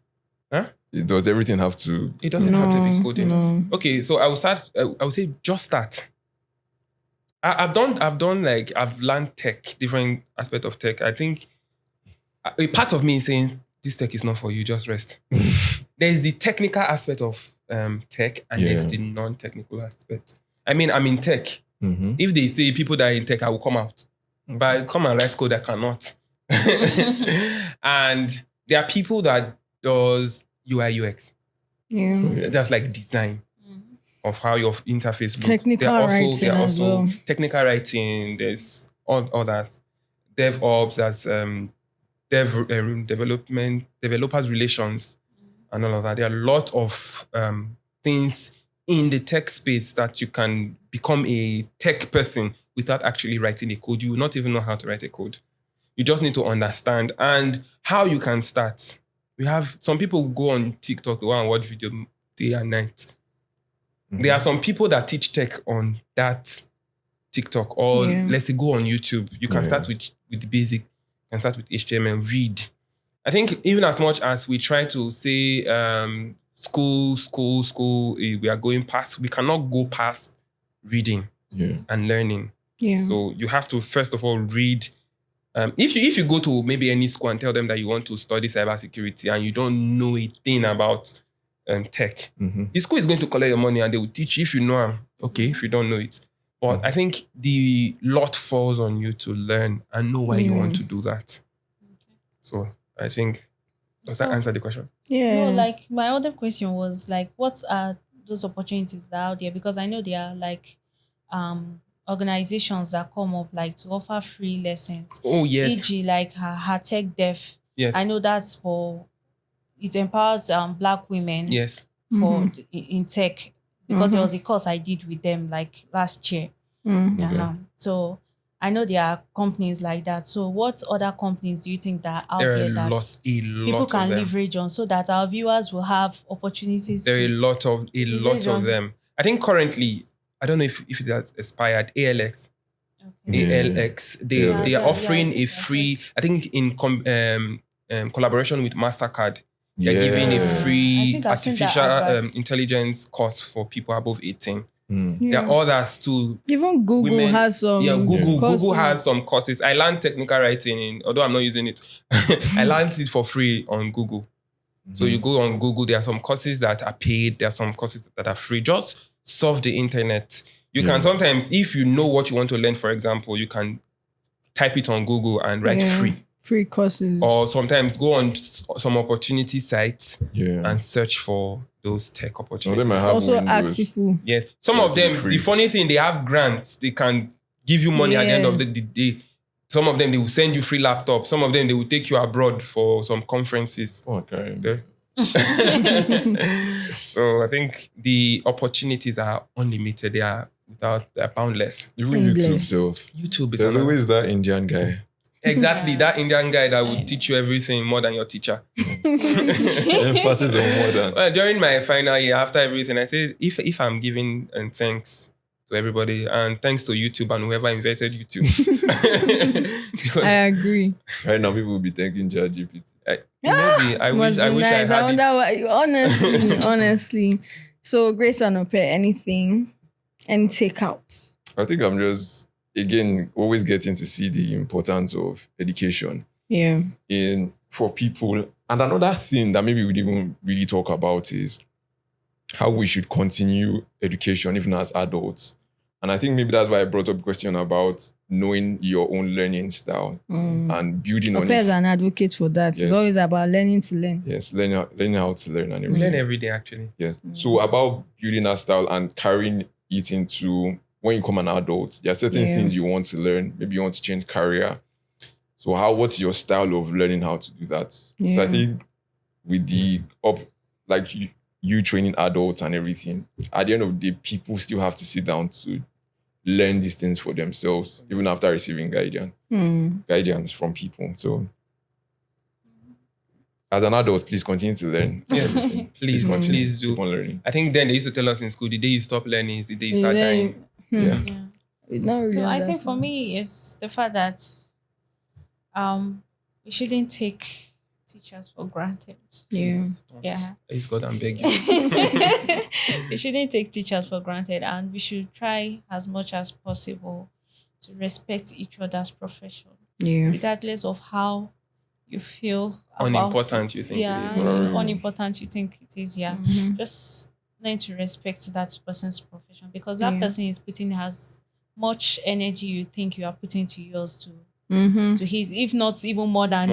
Huh? Does everything have to? It doesn't have to be coding. No. Okay, so I will start. I would say just start. I've learned tech, different aspect of tech. I think a part of me is saying this tech is not for you. Just rest. There's the technical aspect of tech, and there's the non-technical aspect. I mean, I'm in tech. If they say people that are in tech, I will come out. But I come and write code, I cannot. And there are people that does UI UX. Yeah. That's like design of how your interface looks. Technical writing there are as also well. technical writing. There's all that. DevOps as developers relations and all of that. There are a lot of things in the tech space that you can become a tech person without actually writing a code. You will not even know how to write a code. You just need to understand and how you can start. We have some people who go on TikTok, go and watch video day and night. There are some people that teach tech on that TikTok, or let's say go on YouTube. You can start with the basic. You can start with HTML, read. I think even as much as we try to say school, we are going past, we cannot go past reading and learning. Yeah. So you have to first of all read. If you go to maybe any school and tell them that you want to study cybersecurity and you don't know a thing about tech, the school is going to collect your money and they will teach you if you know. Okay, if you don't know it. But I think the lot falls on you to learn and know why you want to do that. So I think, does that answer the question? Yeah. No, like my other question was like, what are those opportunities that are out there? Because I know there are like organizations that come up like to offer free lessons. Oh, yes. E.g. like her tech dev. Yes. I know that's for, it empowers Black women Yes. for in tech, because there was a course I did with them like last year. So I know there are companies like that. So what other companies do you think that are out There are there a that lot people can of them. leverage on, so that our viewers will have opportunities There are a to lot of them. I think currently, I don't know if it has expired, ALX. They are offering a free, I think in collaboration with MasterCard, they're giving a I free think I've seen that artificial advert. intelligence course for people above 18. There are others too. Even Google Women- has some. Google has some courses. I learned technical writing although I'm not using it. I learned it for free on Google. So you go on Google, there are some courses that are paid, there are some courses that are free. Just surf the internet. You can sometimes, if you know what you want to learn, for example, you can type it on Google and write free courses. or sometimes go on some opportunity sites and search for those tech opportunities. Some of them might have Also ask windows. people. Yes. Some of them, free. the funny thing, they have grants. They can give you money at the end of the day. Some of them, they will send you free laptops. Some of them, they will take you abroad for some conferences. Okay. So I think the opportunities are unlimited. They're boundless. Even Endless. YouTube is There's another- always that Indian guy. Exactly, that Indian guy that will teach you everything more than your teacher. Emphasis on more than. Well, during my final year, after everything, I said, if I'm giving thanks to everybody and thanks to YouTube and whoever invented YouTube. Because I agree. Right now, people will be thanking ChatGPT. maybe I wish I Nice. I had wonder it. why, honestly. So, Grace and Ope, any takeouts? I think I'm just, again, always getting to see the importance of education Yeah. for people. And another thing that maybe we didn't really talk about is how we should continue education even as adults. And I think maybe that's why I brought up a question about knowing your own learning style and building on Ope is it. an advocate for that. Yes. It's always about learning to learn. Yes, learning how to learn and We everything. learn every day, actually. Yes. So about building that style and carrying it into when you become an adult, there are certain things you want to learn. Maybe you want to change career. So what's your style of learning how to do that? Yeah. So I think with the you training adults and everything, at the end of the day, people still have to sit down to learn these things for themselves, even after receiving guidance from people. So as an adult, please continue to learn. Yes, please do. Keep on learning. I think then they used to tell us in school, the day you stop learning is the day you start dying. Yeah. It's not really So I think understand. for me, it's the fact that we shouldn't take teachers for granted. Yeah. Yeah. Please God, I'm begging. We shouldn't take teachers for granted, and we should try as much as possible to respect each other's profession, Yeah. regardless of how you feel Unimportant about you it. think it Yeah, is. unimportant you think it is. Yeah, just learn to respect that person's profession, because that person is putting as much energy you think you are putting to yours to his, if not even more than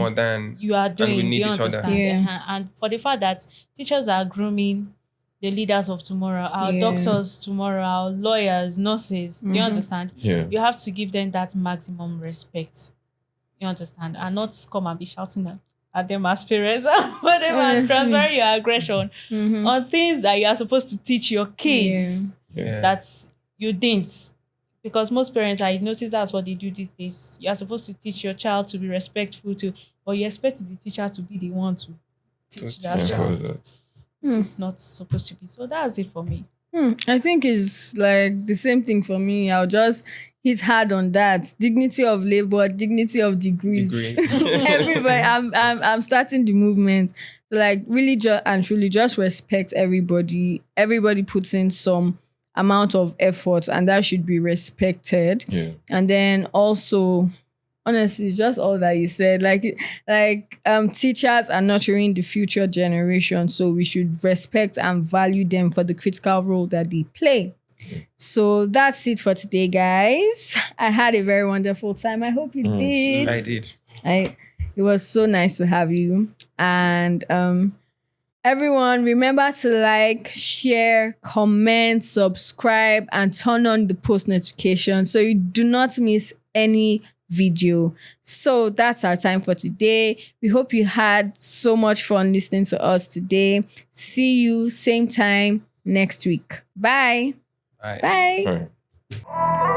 you are and we doing. Do need you each other. understand? Yeah. And for the fact that teachers are grooming the leaders of tomorrow, our Yeah. doctors tomorrow, our lawyers, nurses. Do you understand? Yeah. You have to give them that maximum respect. You understand? And not come and be shouting at them as parents, whatever, and Honestly. transferring your aggression on things that you are supposed to teach your kids Yeah. that you didn't. Because most parents, I notice that's what they do these days. You are supposed to teach your child to be respectful to, but you expect the teacher to be the one to teach that child. It's not supposed to be. So that's it for me. I think it's like the same thing for me. I'll just hit hard on that. Dignity of labor, dignity of degrees. Everybody, I'm starting the movement. So like really and truly just respect everybody. Everybody puts in some amount of effort and that should be respected. Yeah. And then also, honestly, it's just all that you said. Teachers are nurturing the future generation, so we should respect and value them for the critical role that they play. So that's it for today, guys. I had a very wonderful time. I hope you did. I did. It was so nice to have you. And everyone, remember to like, share, comment, subscribe, and turn on the post notification so you do not miss any video. So that's our time for today. We hope you had so much fun listening to us today. See you same time next week. Bye. Bye. Bye. All right.